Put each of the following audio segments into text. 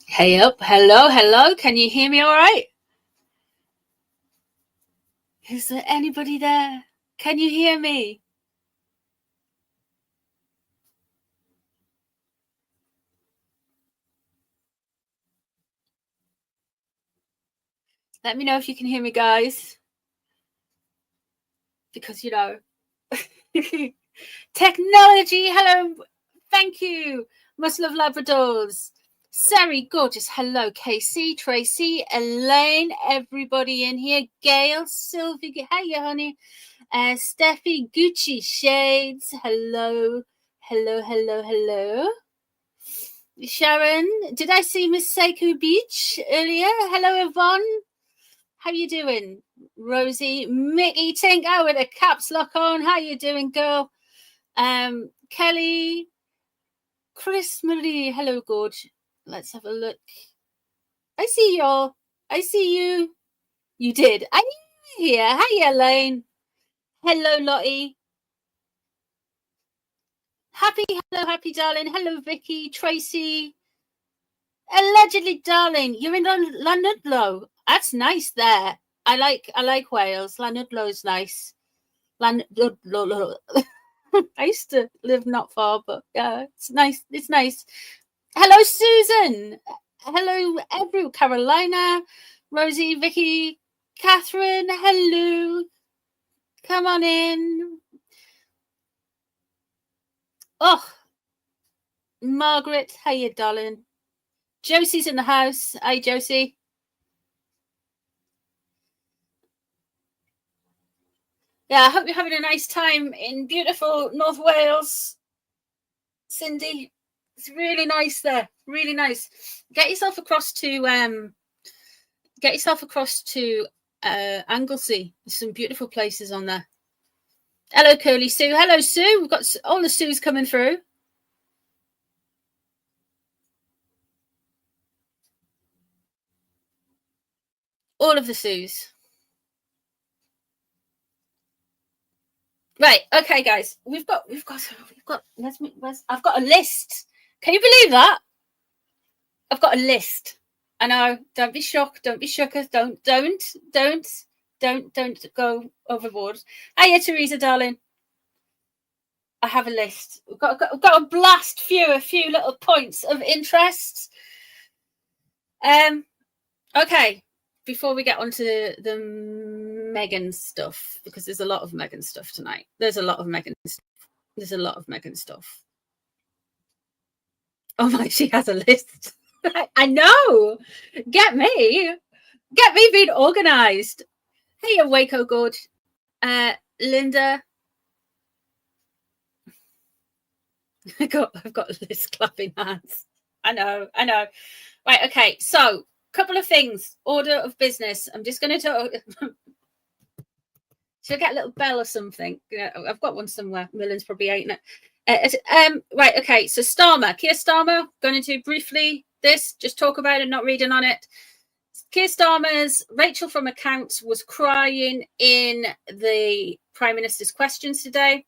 Hey up, hello. Can you hear me all right? Is there anybody there? Can you hear me? Let me know if you can hear me, guys. Because, technology, hello, thank you. Must love Labradors. Sari, gorgeous, hello. Casey, Tracy, Elaine, everybody in here. Gail, Sylvie, hey, honey. Steffi, Gucci, Shades, hello. Sharon, did I see Miss Seiko Beach earlier? Hello, Yvonne. How you doing? Rosie, Mickey Tink, with a caps lock on. How you doing, girl? Kelly, Chris Marie. Hello, Gorge. Let's have a look. I see y'all. I see you. You did. I'm here. Hi, Elaine. Hello, Lottie. Happy, darling. Hello, Vicky, Tracy. Allegedly, darling, you're in Llanudlo. That's nice there. I like Wales. Llanudlo's nice. Llanudlo. I used to live not far, but yeah, it's nice. It's nice. Hello, Susan. Hello, everyone. Carolina, Rosie, Vicky, Catherine. Hello. Come on in. Oh, Margaret. How you, darling? Josie's in the house. Hi, Josie. Yeah, I hope you're having a nice time in beautiful North Wales. Cindy, it's really nice there. Really nice. Get yourself across to Anglesey. There's some beautiful places on there. Hello, Curly Sue. Hello, Sue. We've got all the Sues coming through. All of the Sues. Right, okay, guys. We've got. I've got a list. Can you believe that? I've got a list. I know. Don't be shocked. Don't be shookers. Don't go overboard. Hiya, Teresa, darling. I have a list. We've got to blast a few little points of interest. Okay. Before we get onto the Meghan stuff, because there's a lot of Meghan stuff tonight. There's a lot of Meghan stuff. Oh my, she has a list. I know. Get me being organized. Hey, Waco Gorge. Linda. I've got a list clapping hands. I know. Right, okay. So, couple of things. Order of business. I'm just going to talk. Should I get a little bell or something? Yeah, I've got one somewhere. Millen's probably eating it. Right, okay. So Starmer, Keir Starmer, going to do briefly this, just talk about it, not reading on it. Keir Starmer's Rachel from Accounts was crying in the Prime Minister's questions today.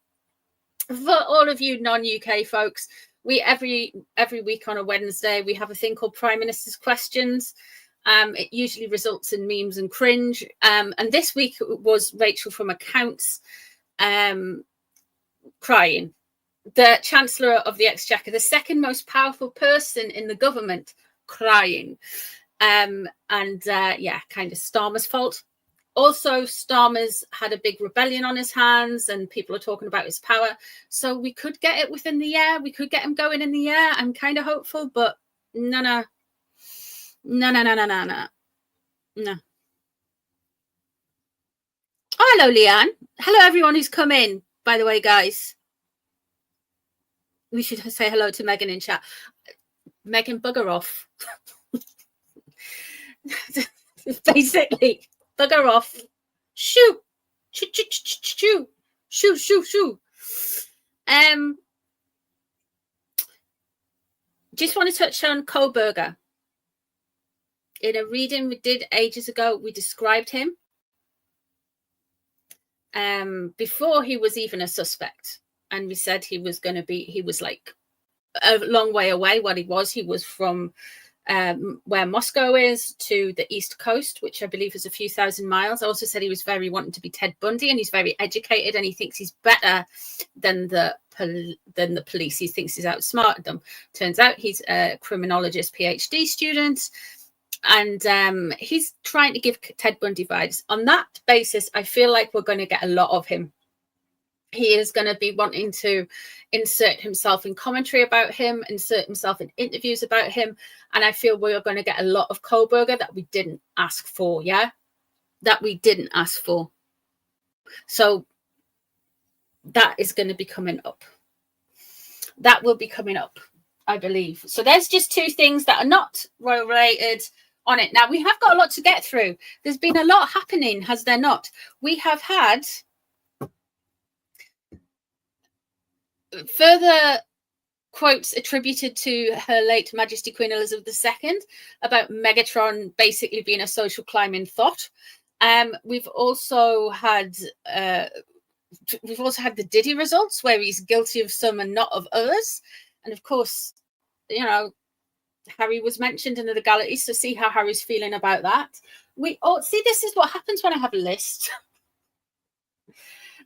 For all of you non-UK folks, we every week on a Wednesday, we have a thing called Prime Minister's Questions. It usually results in memes and cringe. And this week it was Rachel from Accounts crying. The Chancellor of the Exchequer, the second most powerful person in the government, crying. Kind of Starmer's fault. Also, Starmer's had a big rebellion on his hands and people are talking about his power. So we could get it within the year. We could get him going in the year. I'm kind of hopeful, but no. Oh, hello, Leanne. Hello, everyone who's come in, by the way, guys. We should say hello to Meghan in chat. Meghan, bugger off. Basically, bugger off. Shoo. Just want to touch on Kohlberger. In a reading we did ages ago, we described him before he was even a suspect. And we said he was like a long way away. What he was from where Moscow is to the East Coast, which I believe is a few thousand miles. I also said he was very wanting to be Ted Bundy, and he's very educated, and he thinks he's better than the police. He thinks he's outsmarted them. Turns out he's a criminologist PhD student, and he's trying to give Ted Bundy vibes. On that basis, I feel like we're going to get a lot of him. He is going to be wanting to insert himself in commentary about him, insert himself in interviews about him. And I feel we're going to get a lot of Kohlberger that we didn't ask for. Yeah, that we didn't ask for. So that is going to be coming up. That will be coming up, I believe. So there's just two things that are not royal related on it. Now, we have got a lot to get through. There's been a lot happening, has there not? We have had further quotes attributed to Her Late Majesty Queen Elizabeth II about Megatron basically being a social climbing thought. We've also had the Diddy results, where he's guilty of some and not of others. And of course, you know, Harry was mentioned in the legalities, so see how Harry's feeling about that. See, this is what happens when I have a list.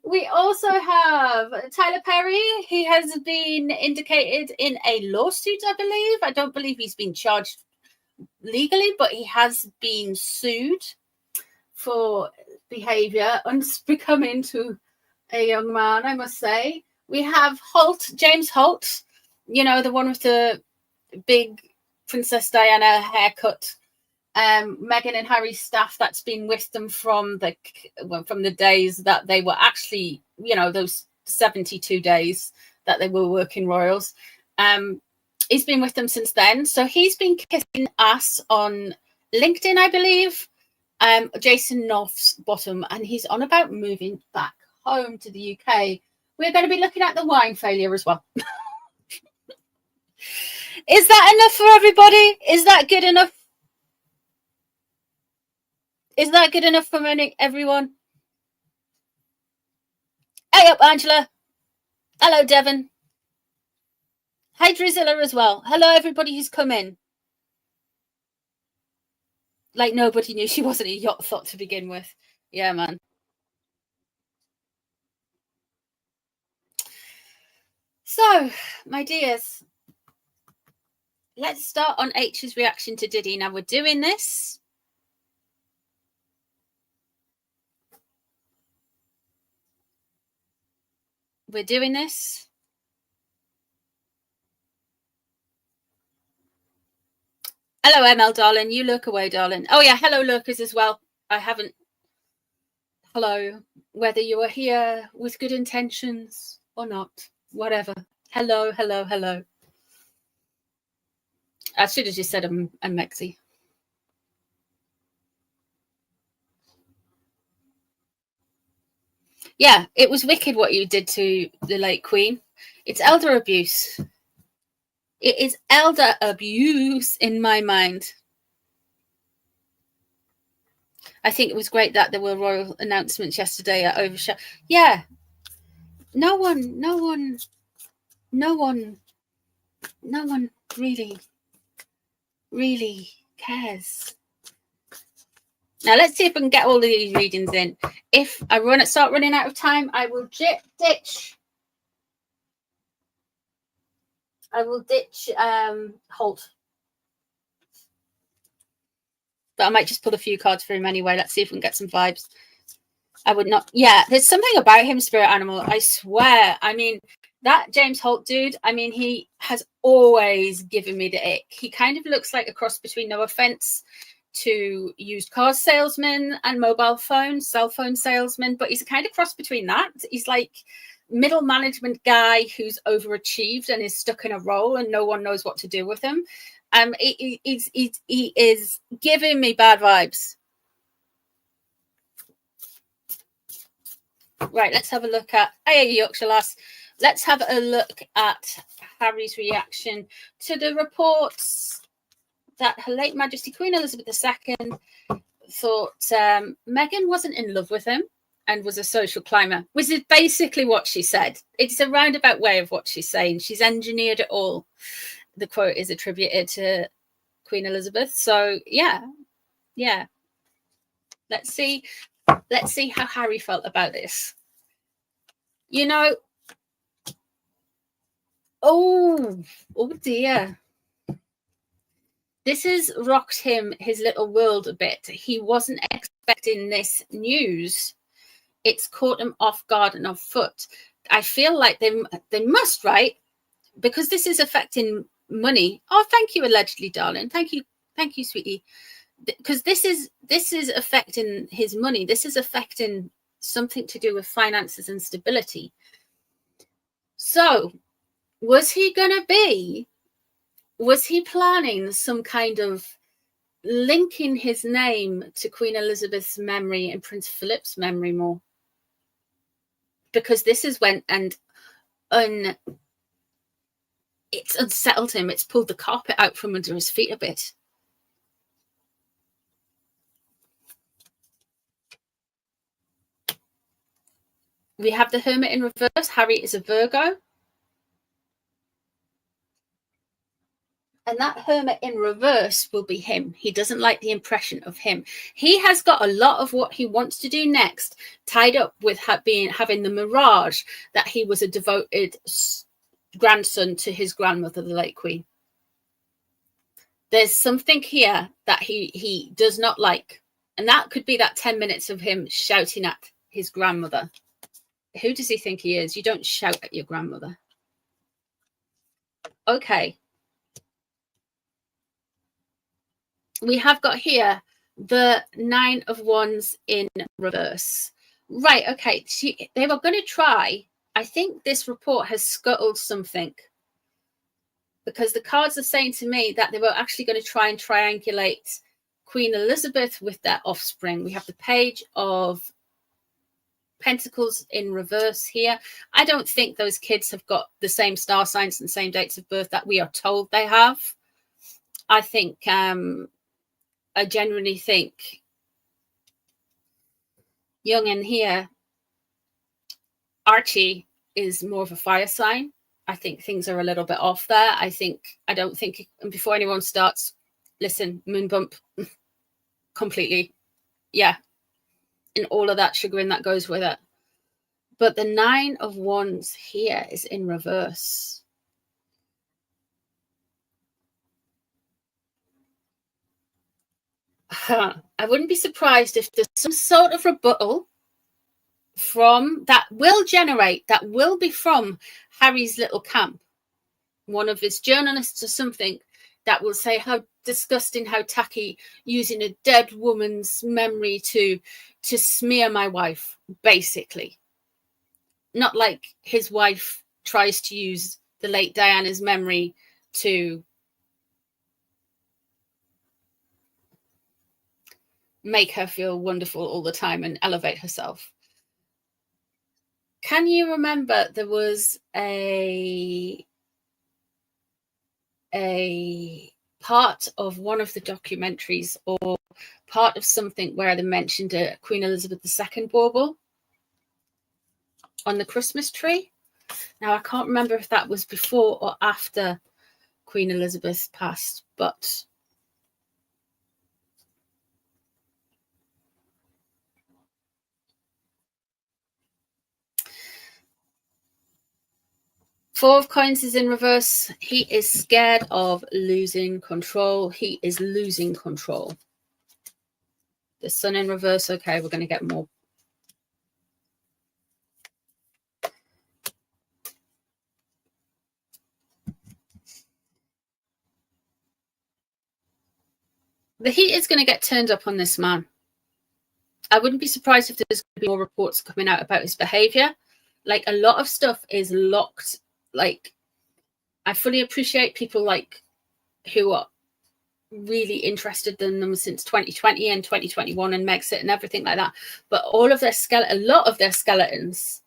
We also have Tyler Perry. He has been indicated in a lawsuit, I believe. I don't believe he's been charged legally, but he has been sued for behaviour unbecoming to a young man, I must say. We have Holt, James Holt, you know, the one with the big Princess Diana haircut. Meghan and Harry's staff that's been with them from the days that they were actually, you know, those 72 days that they were working royals. He's been with them since then. So he's been kissing ass on LinkedIn, I believe. Jason North's bottom, and he's on about moving back home to the UK. We're going to be looking at the Whine failure as well. Is that enough for everybody? Is that good enough? Is that good enough for everyone? Hey up, Angela. Hello, Devon. Hi, Drizilla as well. Hello, everybody who's come in. Like nobody knew she wasn't a yacht thought to begin with. Yeah, man. So, my dears, let's start on H's reaction to Diddy. Now, we're doing this. We're doing this. Hello, ML, darling. You look away, darling. Oh, yeah. Hello, lurkers as well. I haven't. Hello. Whether you are here with good intentions or not. Whatever. Hello, hello, hello. I should have just said I'm Mexi. Yeah, it was wicked what you did to the late Queen. It's elder abuse. It is elder abuse in my mind. I think it was great that there were royal announcements yesterday at Overshare. Yeah. No one really cares. Now, let's see if we can get all of these readings in. If I start running out of time, I will ditch. I will ditch Holt. But I might just pull a few cards for him anyway. Let's see if we can get some vibes. I would not. Yeah, there's something about him, Spirit Animal. I swear. I mean, that James Holt dude, I mean, he has always given me the ick. He kind of looks like a cross between, no offense to used car salesman and cell phone salesman, but he's a kind of cross between that. He's like middle management guy who's overachieved and is stuck in a role and no one knows what to do with him. He is giving me bad vibes. Right, let's have a look at Yorkshire lass. Let's have a look at Harry's reaction to the reports that Her Late Majesty Queen Elizabeth II thought Meghan wasn't in love with him and was a social climber, which is basically what she said. It's a roundabout way of what she's saying. She's engineered it all. The quote is attributed to Queen Elizabeth. So yeah. Let's see how Harry felt about this. You know, oh dear. This has rocked his little world a bit. He wasn't expecting this news. It's caught him off guard and off foot. I feel like they must, right? Because this is affecting money. Oh, thank you, allegedly, darling. Thank you, sweetie. Because this is affecting his money. This is affecting something to do with finances and stability. So was he planning some kind of linking his name to Queen Elizabeth's memory and Prince Philip's memory more? Because this is when it's unsettled him. It's pulled the carpet out from under his feet a bit. We have the Hermit in reverse. Harry is a Virgo. And that Hermit in reverse will be him. He doesn't like the impression of him. He has got a lot of what he wants to do next tied up with having the mirage that he was a devoted grandson to his grandmother, the late Queen. There's something here that he does not like. And that could be that 10 minutes of him shouting at his grandmother. Who does he think he is? You don't shout at your grandmother. Okay. We have got here the 9 of Wands in reverse. Right, okay. They were going to try. I think this report has scuttled something. Because the cards are saying to me that they were actually going to try and triangulate Queen Elizabeth with their offspring. We have the Page of Pentacles in reverse here. I don't think those kids have got the same star signs and same dates of birth that we are told they have. I think, I genuinely think young in here, Archie is more of a fire sign. I think things are a little bit off there. I don't think, and before anyone starts, listen, moon bump, completely, yeah, and all of that chagrin that goes with it. But the 9 of Wands here is in reverse. I wouldn't be surprised if there's some sort of rebuttal from that will be from Harry's little camp, one of his journalists or something, that will say how disgusting, how tacky, using a dead woman's memory to smear my wife, basically. Not like his wife tries to use the late Diana's memory to make her feel wonderful all the time and elevate herself. Can you remember there was a part of one of the documentaries or part of something where they mentioned a Queen Elizabeth II bauble on the Christmas tree? Now, I can't remember if that was before or after Queen Elizabeth passed, but Four of Coins is in reverse. He is scared of losing control. He is losing control. The Sun in reverse. Okay, we're going to get more. The heat is going to get turned up on this man. I wouldn't be surprised if there's going to be more reports coming out about his behavior. Like, a lot of stuff is locked. Like, I fully appreciate people like who are really interested in them since 2020 and 2021 and Megxit and everything like that. But all of their a lot of their skeletons,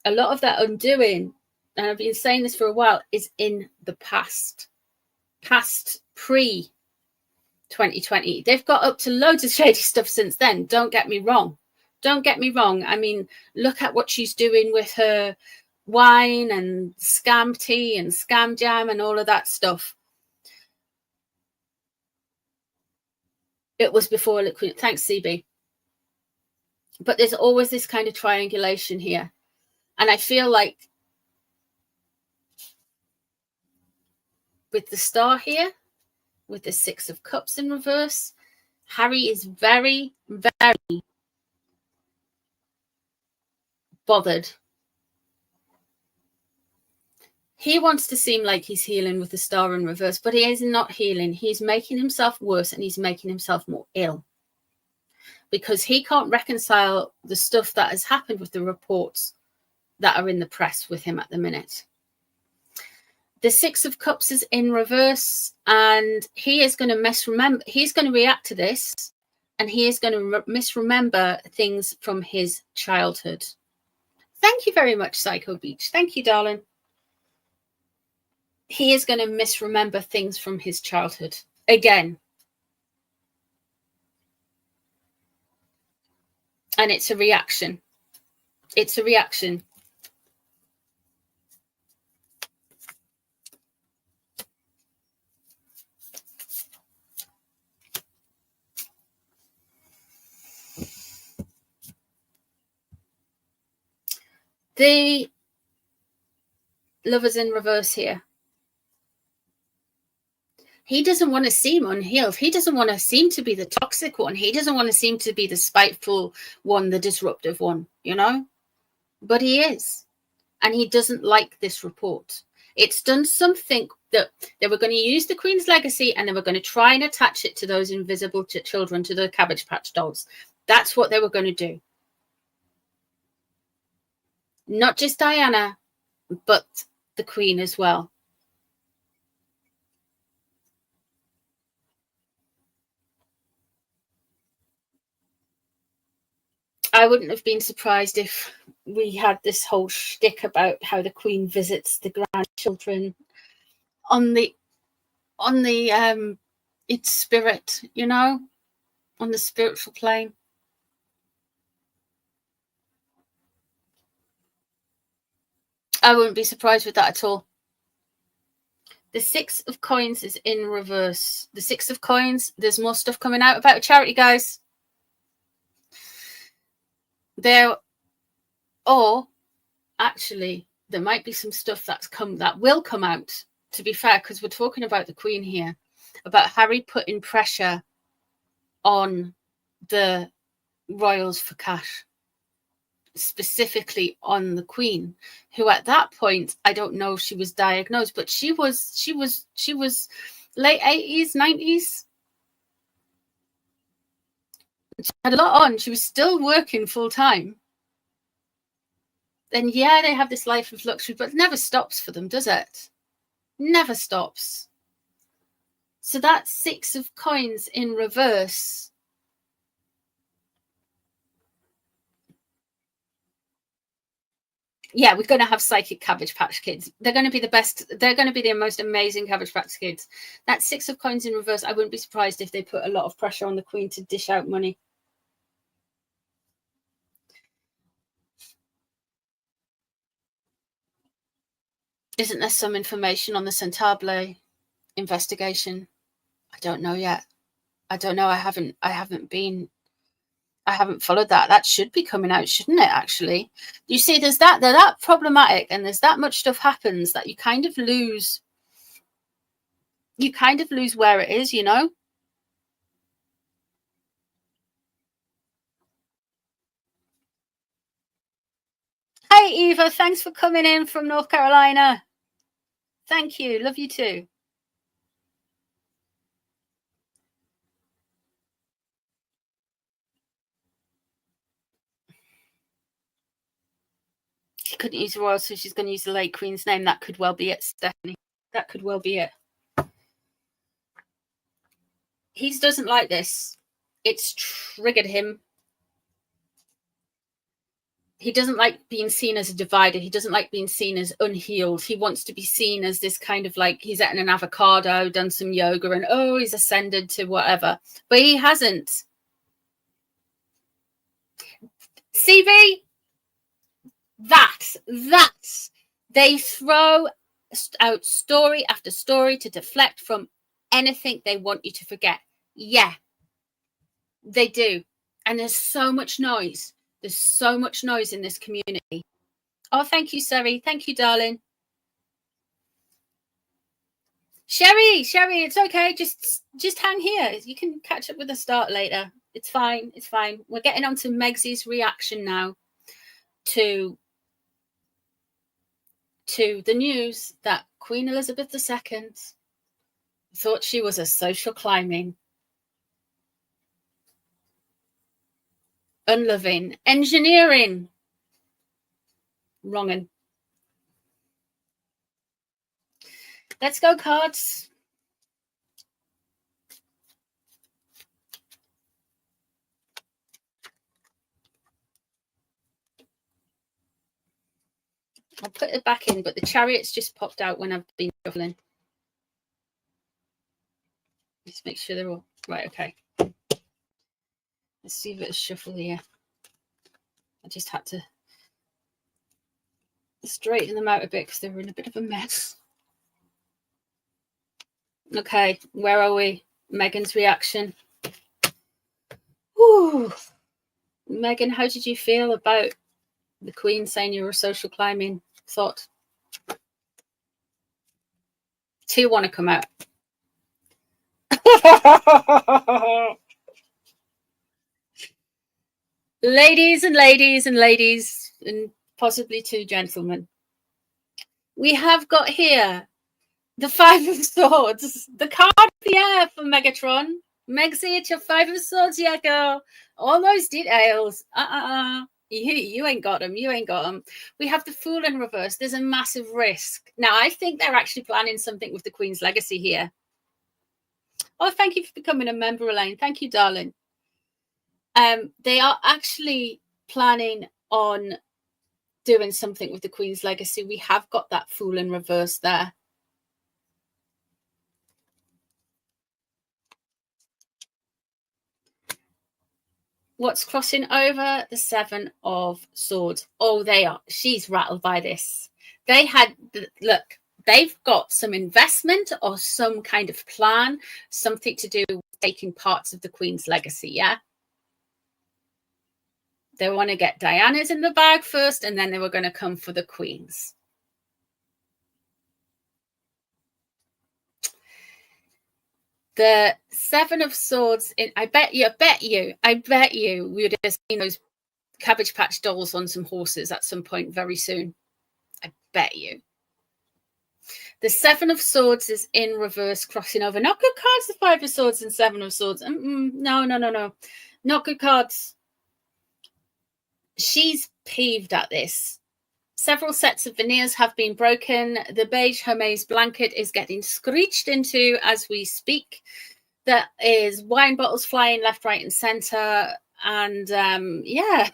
a lot of their undoing, and I've been saying this for a while, is in the past pre 2020. They've got up to loads of shady stuff since then. Don't get me wrong. I mean, look at what she's doing with her wine and scam tea and scam jam and all of that stuff. It was before liquid. Thanks, CB. But there's always this kind of triangulation here. And I feel like with the star here, with the 6 of Cups in reverse, Harry is very, very bothered. He wants to seem like he's healing with the star in reverse, but he is not healing. He's making himself worse and he's making himself more ill because he can't reconcile the stuff that has happened with the reports that are in the press with him at the minute. The 6 of Cups is in reverse and he is going to misremember. He's going to react to this and he is going to misremember things from his childhood. Thank you very much, Psycho Beach. Thank you, darling. He is going to misremember things from his childhood again. And it's a reaction. It's a reaction. The Lovers in reverse here. He doesn't want to seem unhealed. He doesn't want to seem to be the toxic one. He doesn't want to seem to be the spiteful one, the disruptive one, you know? But he is. And he doesn't like this report. It's done something that they were going to use the Queen's legacy and they were going to try and attach it to those invisible children, to the Cabbage Patch dolls. That's what they were going to do. Not just Diana, but the Queen as well. I wouldn't have been surprised if we had this whole shtick about how the Queen visits the grandchildren on the its spirit, you know, on the spiritual plane. I wouldn't be surprised with that at all. The 6 of Coins is in reverse. The 6 of Coins, there's more stuff coming out about a charity, guys. Or actually, there might be some stuff that will come out, to be fair, because we're talking about the Queen here, about Harry putting pressure on the royals for cash, specifically on the Queen, who at that point, I don't know if she was diagnosed, but she was late 80s, 90s. She had a lot on. She was still working full time. Then yeah, they have this life of luxury, but it never stops for them, does it? Never stops. So that 6 of Coins in reverse. Yeah, we're going to have psychic Cabbage Patch Kids. They're going to be the best. They're going to be the most amazing Cabbage Patch Kids. That 6 of Coins in reverse, I wouldn't be surprised if they put a lot of pressure on the Queen to dish out money. Isn't there some information on the Centabre investigation? I don't know yet. I don't know. I haven't followed that. That should be coming out, shouldn't it, actually? You see, they're that problematic and there's that much stuff happens that you kind of lose where it is, you know? Hey, Eva, thanks for coming in from North Carolina. Thank you. Love you too. She couldn't use the royal, so she's going to use the late Queen's name. That could well be it, Stephanie. That could well be it. He doesn't like this. It's triggered him. He doesn't like being seen as a divider. He doesn't like being seen as unhealed. He wants to be seen as this kind of like he's eaten an avocado, done some yoga, and oh, he's ascended to whatever. But he hasn't. CV, that they throw out story after story to deflect from anything they want you to forget. Yeah, They do. And there's so much noise. There's so much noise in this community. Oh, thank you, Sari. Thank you, darling. Sherry, it's okay. Just hang here. You can catch up with the start later. It's fine. It's fine. We're getting on to Megsy's reaction now to the news that Queen Elizabeth II thought she was a social climbing, unloving, engineering, wrongin'. Let's go, cards. I'll put it back in, but the Chariot's just popped out when I've been shuffling. Just make sure they're all right. Okay. Let's see if it's shuffle here. I just had to straighten them out a bit because they were in a bit of a mess. Okay, where are we? Meghan's reaction. Ooh. Meghan, how did you feel about the Queen saying you were social climbing? Thought. 2 want to come out. Ladies and possibly 2 gentlemen. We have got here the 5 of Swords, the card of the air for Megatron. Megsy, it's your 5 of Swords, yeah, girl. All those details. You ain't got them. You ain't got them. We have the Fool in reverse. There's a massive risk. Now, I think they're actually planning something with the Queen's legacy here. Oh, thank you for becoming a member, Elaine. Thank you, darling. They are actually planning on doing something with the Queen's legacy. We have got that Fool in reverse there. What's crossing over? The 7 of Swords. Oh, they are. She's rattled by this. They had, look, they've got some investment or some kind of plan, something to do with taking parts of the Queen's legacy, yeah? They want to get Diana's in the bag first, and then they were going to come for the Queen's. The 7 of Swords, I bet you we would have seen those Cabbage Patch dolls on some horses at some point very soon. I bet you. The 7 of Swords is in reverse, crossing over. Not good cards, the 5 of Swords and 7 of Swords. No. Not good cards. She's peeved at this. Several sets of veneers have been broken. The beige Hermes blanket is getting screeched into as we speak. There is wine bottles flying left, right, and centre. And yeah,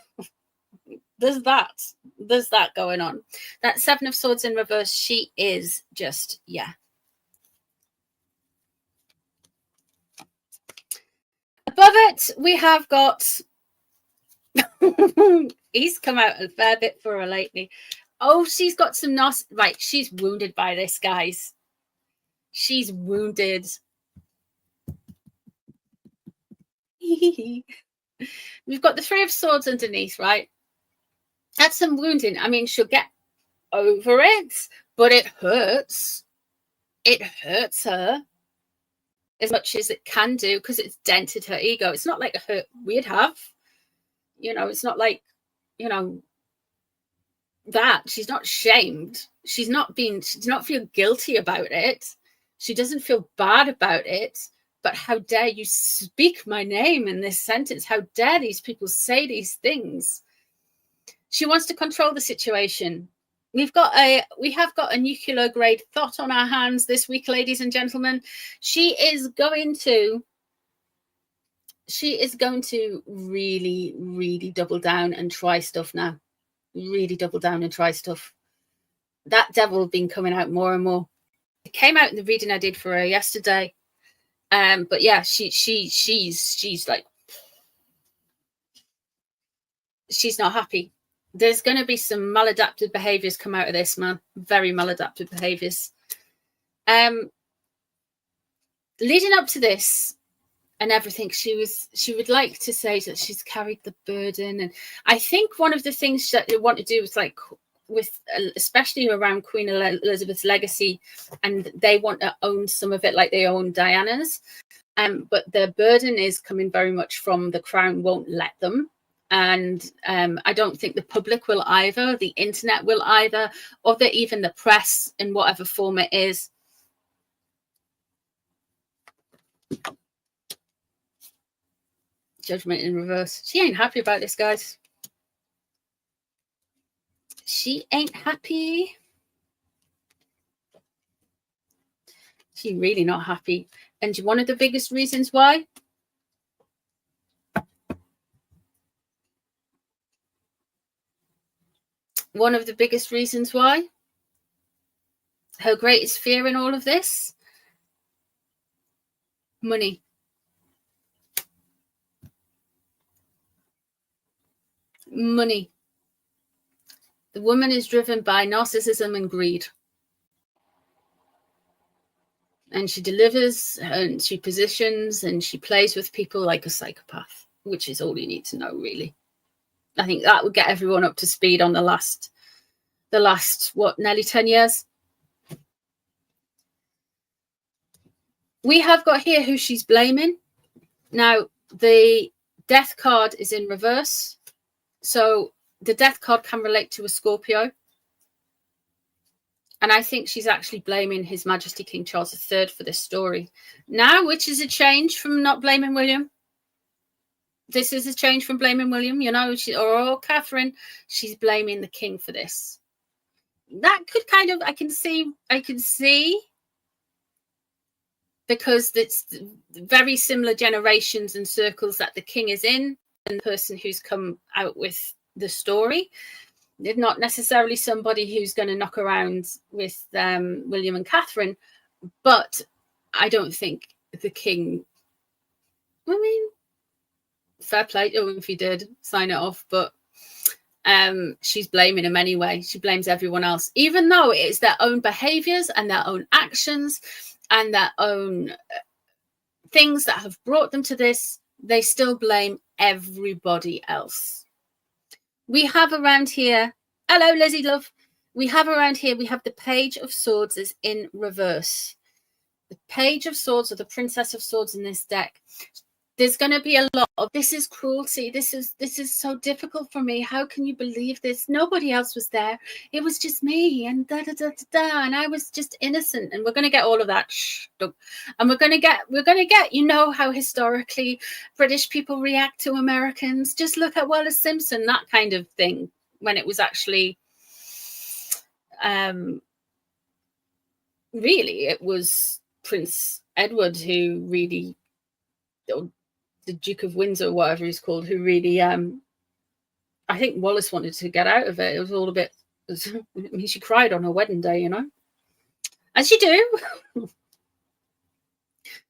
there's that going on. That 7 of Swords in reverse, she is just, yeah. Above it, we have got... He's come out a fair bit for her lately. Oh, she's got some nasty... Right, she's wounded by this, guys. She's wounded. We've got the 3 of Swords underneath, right? That's some wounding. I mean, she'll get over it, but it hurts. It hurts her as much as it can do because it's dented her ego. It's not like a hurt we'd have. You know, it's not like, you know, that. She's not shamed. She does not feel guilty about it. She doesn't feel bad about it. But how dare you speak my name in this sentence? How dare these people say these things? She wants to control the situation. We have got a nuclear grade thought on our hands this week, ladies and gentlemen. She is going to really, really double down and try stuff now. Really double down and try stuff. That devil been coming out more and more. It came out in the reading I did for her yesterday. But yeah, she's like, she's not happy. There's going to be some maladaptive behaviors come out of this, man. Very maladaptive behaviors. Leading up to this, and everything. She would like to say that she's carried the burden. And I think one of the things that they want to do is like with, especially around Queen Elizabeth's legacy, and they want to own some of it like they own Diana's. But their burden is coming very much from the crown won't let them. And I don't think the public will either, the internet will either, or even the press in whatever form it is. Judgment in reverse. She ain't happy about this, guys. She ain't happy. She's really not happy. And one of the biggest reasons why? One of the biggest reasons why? Her greatest fear in all of this? Money. Money. The woman is driven by narcissism and greed. And she delivers and she positions and she plays with people like a psychopath, which is all you need to know, really. I think that would get everyone up to speed on the last, what, nearly 10 years? We have got here who she's blaming. Now, the death card is in reverse. So the death card can relate to a Scorpio. And I think she's actually blaming His Majesty King Charles III for this story. Now, which is a change from not blaming William. This is a change from blaming William, you know, or Catherine. She's blaming the king for this. That could kind of, I can see, because it's very similar generations and circles that the king is in and the person who's come out with the story. They're not necessarily somebody who's going to knock around with William and Catherine, but I don't think the king, I mean, fair play to him if he did sign it off, but she's blaming him anyway. She blames everyone else, even though it is their own behaviors and their own actions and their own things that have brought them to this. They still blame everybody else. We have around here, hello Lizzie love, we have around here, we have the Page of Swords is in reverse. The Page of Swords, or the Princess of Swords in this deck. There's going to be a lot of, this is cruelty. This is so difficult for me. How can you believe this? Nobody else was there. It was just me, and da da da da da. And I was just innocent. And we're going to get all of that. And we're going to get, you know, how historically British people react to Americans. Just look at Wallace Simpson, that kind of thing, when it was actually, really, it was Prince Edward who really, the Duke of Windsor, whatever he's called, who really, I think Wallace wanted to get out of it. It was all a bit, I mean, she cried on her wedding day, you know, as you do.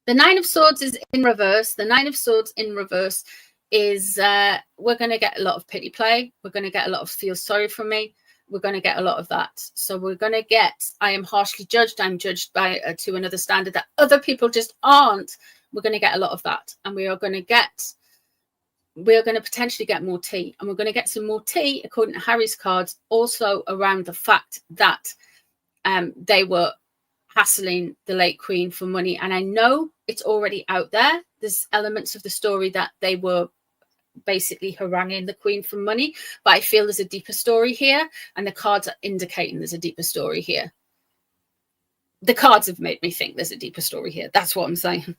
The Nine of Swords is in reverse. The Nine of Swords in reverse is, we're going to get a lot of pity play. We're going to get a lot of feel sorry for me. We're going to get a lot of that. So we're going to get, I am harshly judged. I'm judged by to another standard that other people just aren't. We're going to get a lot of that, and we are going to potentially get more tea, and we're going to get some more tea, according to Harry's cards, also around the fact that they were hassling the late Queen for money. And I know it's already out there. There's elements of the story that they were basically haranguing the Queen for money, but I feel there's a deeper story here, and the cards are indicating there's a deeper story here. The cards have made me think there's a deeper story here. That's what I'm saying.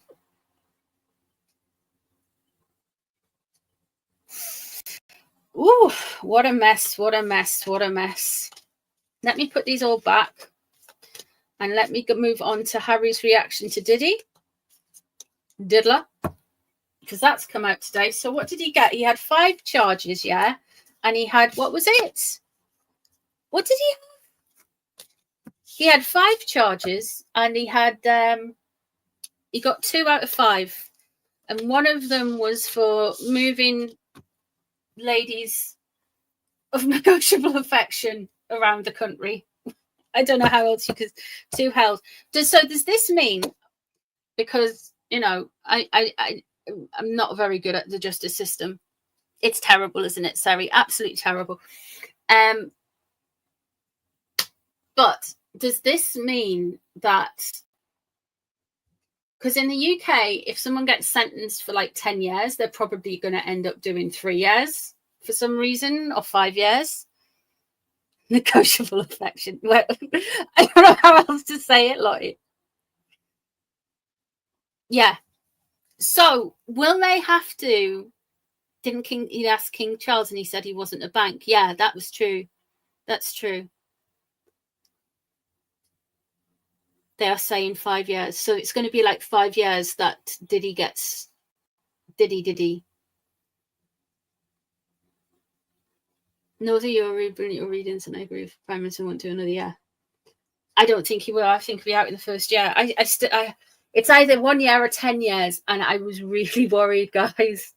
Ooh, what a mess, what a mess, what a mess. Let me put these all back and let me move on to Harry's reaction to Diddy. Diddler, because that's come out today. So what did he get? He had 5 charges, yeah? And he had, what was it? What did he have? He had 5 charges, and he had, he got 2 out of 5. And one of them was for moving ladies of negotiable affection around the country. I don't know how else you could, 2 held. So does this mean, because, you know, I'm not very good at the justice system. It's terrible, isn't it, Sari? Absolutely terrible. But does this mean that, because in the UK, if someone gets sentenced for like 10 years, they're probably going to end up doing 3 years for some reason, or 5 years. Negotiable affection. Well, I don't know how else to say it, like. Yeah. So will they have to? Didn't he asked King Charles and he said he wasn't a bank? Yeah, that was true. That's true. They are saying 5 years. So it's going to be like 5 years that Diddy gets. Diddy. No, you're readings, and I agree if Prime Minister won't do another year. I don't think he will. I think he'll be out in the first year. It's either 1 year or 10 years, and I was really worried, guys.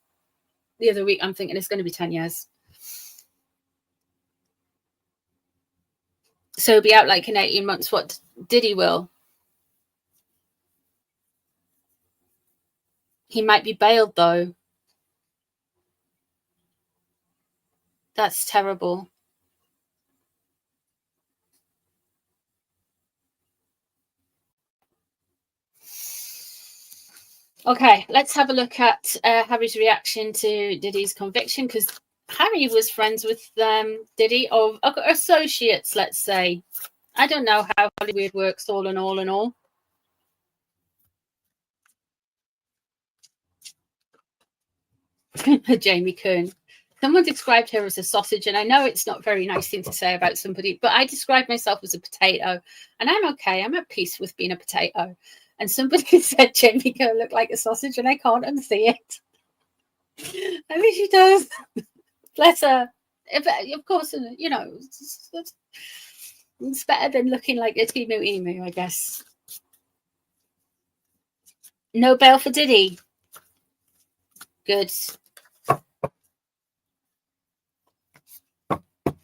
The other week, I'm thinking it's going to be 10 years. So he'll be out like in 18 months. What Diddy will? He might be bailed, though. That's terrible. Okay, let's have a look at Harry's reaction to Diddy's conviction, because Harry was friends with Diddy, or associates, let's say. I don't know how Hollywood works, all in all. Jamie Kern. Someone described her as a sausage, and I know it's not a very nice thing to say about somebody, but I describe myself as a potato, and I'm okay. I'm at peace with being a potato. And somebody said Jamie Kern looked like a sausage, and I can't unsee it. I mean, she does. Bless her. Of course, you know, it's better than looking like a emu, I guess. No bail for Diddy. Good.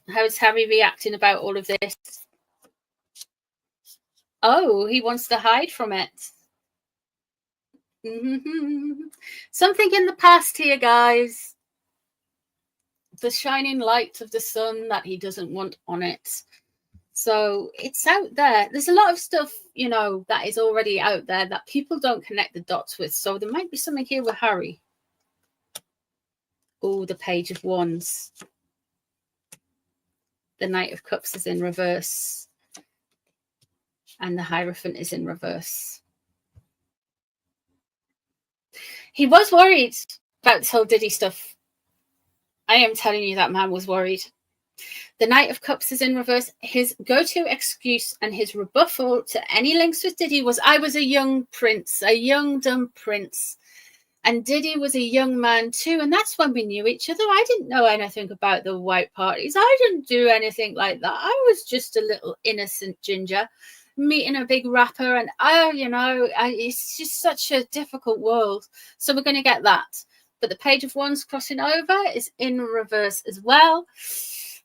How's Harry reacting about all of this? Oh, he wants to hide from it. Something in the past here, guys. The shining light of the sun that he doesn't want on it. So it's out there. There's a lot of stuff, you know, that is already out there that people don't connect the dots with. So there might be something here with Harry. Oh, the Page of Wands. The Knight of Cups is in reverse. And the Hierophant is in reverse. He was worried about this whole Diddy stuff. I am telling you, that man was worried. The Knight of Cups is in reverse. His go-to excuse and his rebuttal to any links with Diddy was, I was a young prince, a young dumb prince. And Diddy was a young man too. And that's when we knew each other. I didn't know anything about the white parties. I didn't do anything like that. I was just a little innocent ginger meeting a big rapper. And, it's just such a difficult world. So we're going to get that. But the Page of Wands crossing over is in reverse as well.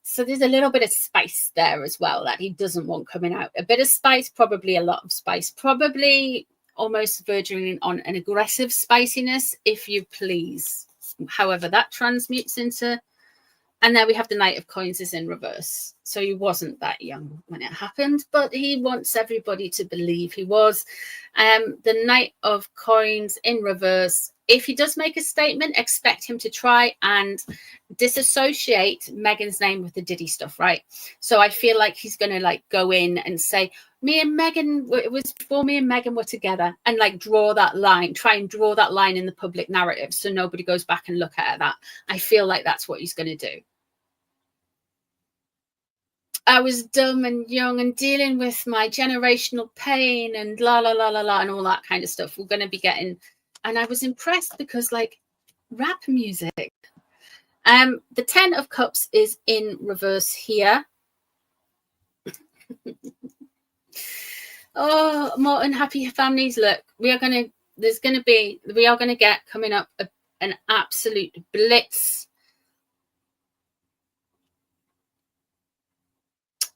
So there's a little bit of spice there as well that he doesn't want coming out. A bit of spice, probably a lot of spice, probably almost verging on an aggressive spiciness, if you please. However, that transmutes into... And there we have the Knight of Coins is in reverse. So he wasn't that young when it happened, but he wants everybody to believe he was. The Knight of Coins in reverse. If he does make a statement, expect him to try and disassociate Meghan's name with the Diddy stuff, right? So I feel like he's going to like go in and say, me and Meghan, it was before me and Meghan were together, and like draw that line, try and draw that line in the public narrative so nobody goes back and look at that. I feel like that's what he's going to do. I was dumb and young and dealing with my generational pain and la la la la la and all that kind of stuff. We're going to be getting... And I was impressed because, like, rap music. The 10 of Cups is in reverse here. Oh, more unhappy families. Look, we are going to get coming up an absolute blitz.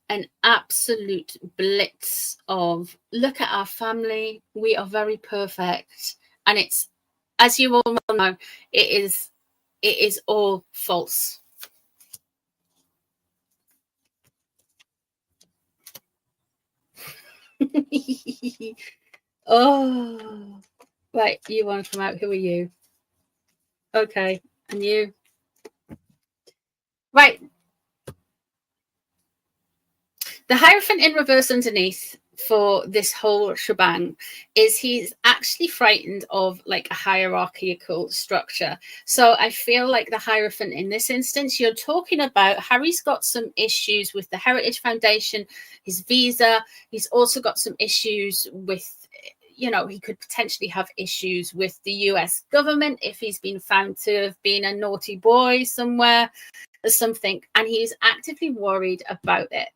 An absolute blitz of, look at our family. We are very perfect. And it's as you all know, it is all false. Oh, right. You want to come out? Who are you? Okay, and you. Right. The Hierophant in reverse underneath for this whole shebang is he's actually frightened of like a hierarchical structure. So I feel like the Hierophant in this instance, you're talking about Harry's got some issues with the Heritage Foundation, his visa. He's also got some issues with, you know, he could potentially have issues with the US government if he's been found to have been a naughty boy somewhere or something. And he's actively worried about it.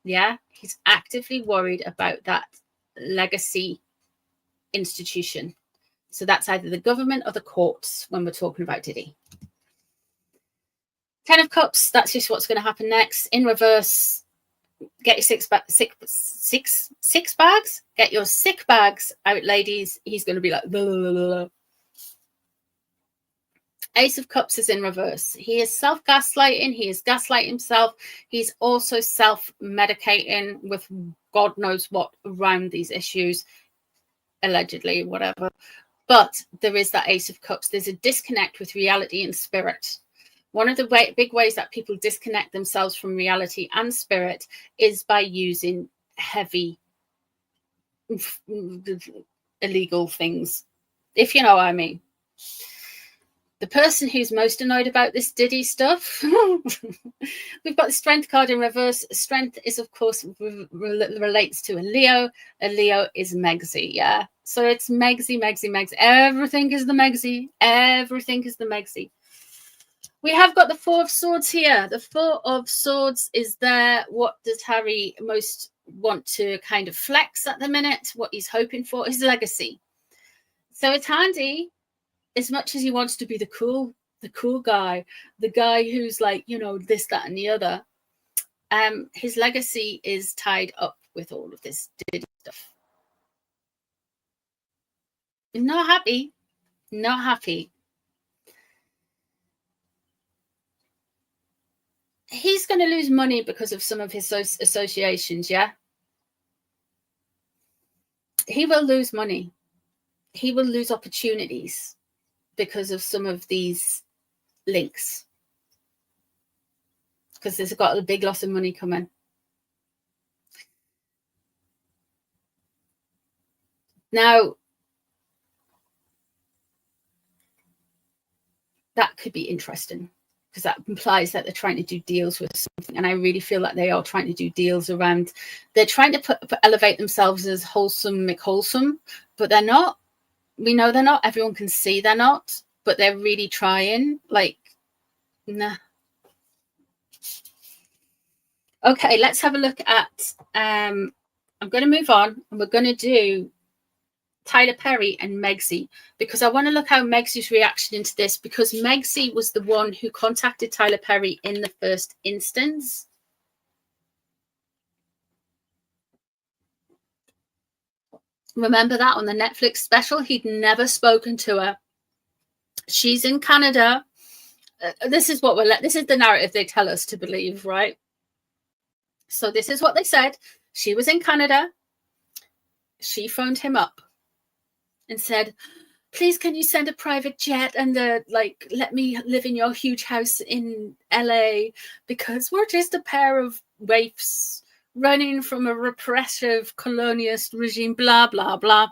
Yeah, he's actively worried about that legacy institution. So that's either the government or the courts when we're talking about Diddy. 10 of Cups, that's just what's going to happen next. In reverse, get your six bags. Get your sick bags out, ladies. He's going to be like, blah, blah, blah, blah. Ace of Cups is in reverse. He is self-gaslighting. He is gaslighting himself. He's also self-medicating with God knows what around these issues, allegedly, whatever. But there is that Ace of Cups. There's a disconnect with reality and spirit. One of the big ways that people disconnect themselves from reality and spirit is by using heavy, illegal things, if you know what I mean. The person who's most annoyed about this Diddy stuff, we've got the Strength card in reverse. Strength is, of course, relates to a Leo. A Leo is Megzy, yeah? So it's Megzy. Everything is the Megzy. Everything is the Megzy. We have got the Four of Swords here. The Four of Swords is there. What does Harry most want to kind of flex at the minute? What he's hoping for? His legacy. So it's handy. As much as he wants to be the cool guy, the guy who's like, you know, this, that, and the other, his legacy is tied up with all of this Diddy stuff. Not happy. Not happy. He's going to lose money because of some of his associations, yeah? He will lose money. He will lose opportunities because of some of these links, because there's got a big loss of money coming. Now, that could be interesting because that implies that they're trying to do deals with something. And I really feel like they are trying to do deals around, they're trying to elevate themselves as wholesome McWholesome, but they're not. We know they're not. Everyone can see they're not, but they're really trying. Like, nah. Okay, let's have a look at, I'm going to move on and we're going to do Tyler Perry and Megzy, because I want to look how Megzy's reaction into this, because Megzy was the one who contacted Tyler Perry in the first instance. Remember that on the Netflix special? He'd never spoken to her. She's in Canada. This is what this is the narrative they tell us to believe, right? So this is what they said. She was in Canada. She phoned him up and said, please, can you send a private jet and like let me live in your huge house in LA, because we're just a pair of waifs running from a repressive colonialist regime, blah, blah, blah.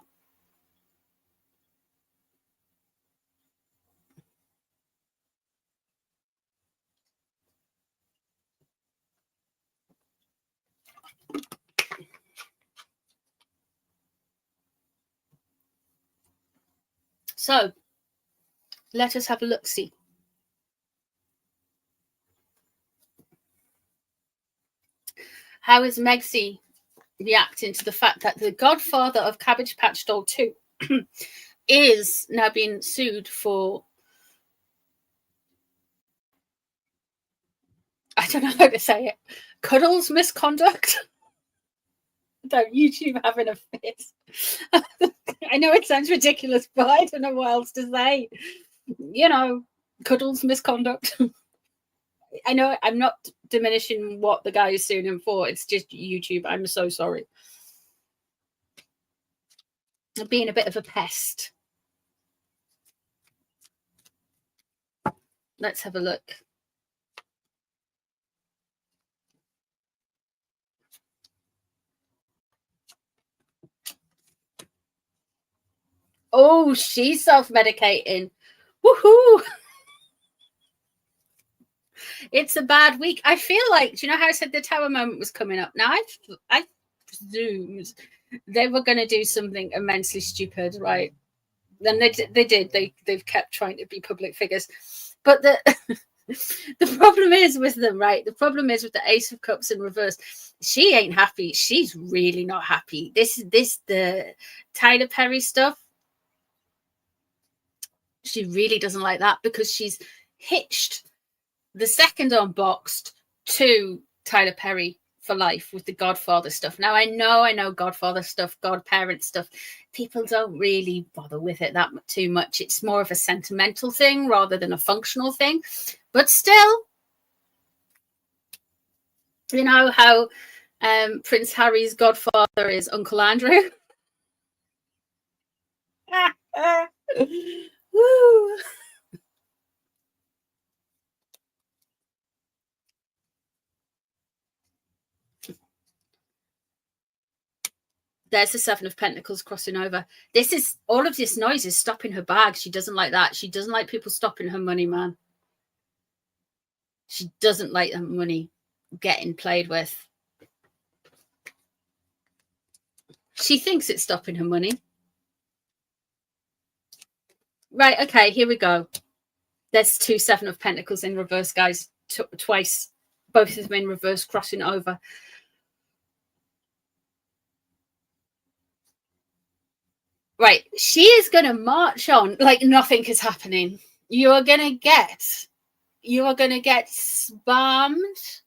So let us have a look-see. How is Megzy reacting to the fact that the godfather of Cabbage Patch Doll 2 is now being sued for, I don't know how to say it, Cuddles misconduct? Don't YouTube having a fit. I know it sounds ridiculous, but I don't know what else to say. You know, Cuddles misconduct. I know I'm not diminishing what the guy is suing him for. It's just YouTube. I'm so sorry. I'm being a bit of a pest. Let's have a look. Oh, she's self-medicating. Woohoo! It's a bad week. I feel like, do you know how I said the tower moment was coming up? Now, I presumed they were going to do something immensely stupid, right? And they did. They've kept trying to be public figures. But the problem is with them, right? The problem is with the Ace of Cups in reverse. She ain't happy. She's really not happy. The Tyler Perry stuff. She really doesn't like that because she's hitched the second unboxed to Tyler Perry for life with the Godfather stuff. Now, I know Godfather stuff, Godparent stuff. People don't really bother with it that too much. It's more of a sentimental thing rather than a functional thing. But still, you know how Prince Harry's godfather is Uncle Andrew? Woo! There's the Seven of Pentacles crossing over. This is all of this noise is stopping her bag. She doesn't like that. She doesn't like people stopping her money, man. She doesn't like that money getting played with. She thinks it's stopping her money. Right, okay, here we go. There's two Seven of Pentacles in reverse, guys. Twice. Both of them in reverse, crossing over. Right, she is going to march on like nothing is happening. You are going to get spammed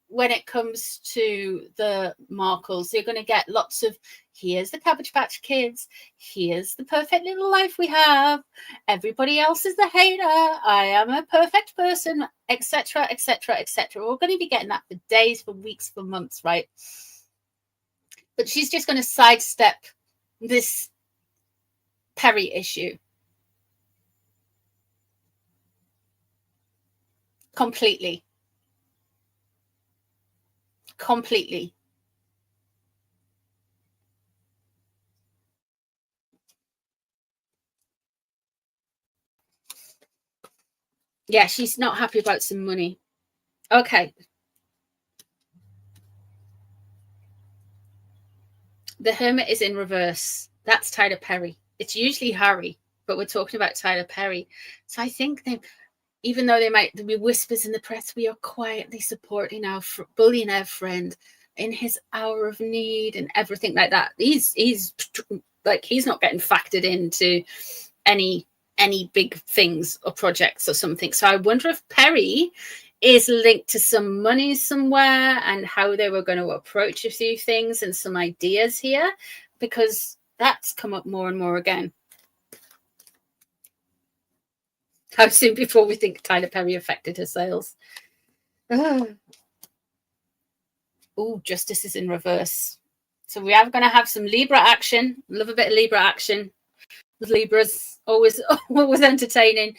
when it comes to the Markles. You're going to get lots of, here's the Cabbage Patch Kids, here's the perfect little life we have, everybody else is the hater, I am a perfect person, etc., etc., etc. We're going to be getting that for days, for weeks, for months, right? But she's just going to sidestep this Perry issue completely. Yeah, she's not happy about some money. Okay. The Hermit is in reverse. That's Tyler Perry. It's usually Harry, but we're talking about Tyler Perry. So I think they, even though there might be whispers in the press, we are quietly supporting our billionaire friend in his hour of need and everything like that. He's like, he's not getting factored into any big things or projects or something. So I wonder if Perry is linked to some money somewhere and how they were going to approach a few things and some ideas here, because that's come up more and more again. How soon before we think Tyler Perry affected her sales? Oh, Justice is in reverse. So we are going to have some Libra action. Love a bit of Libra action. Libras always entertaining.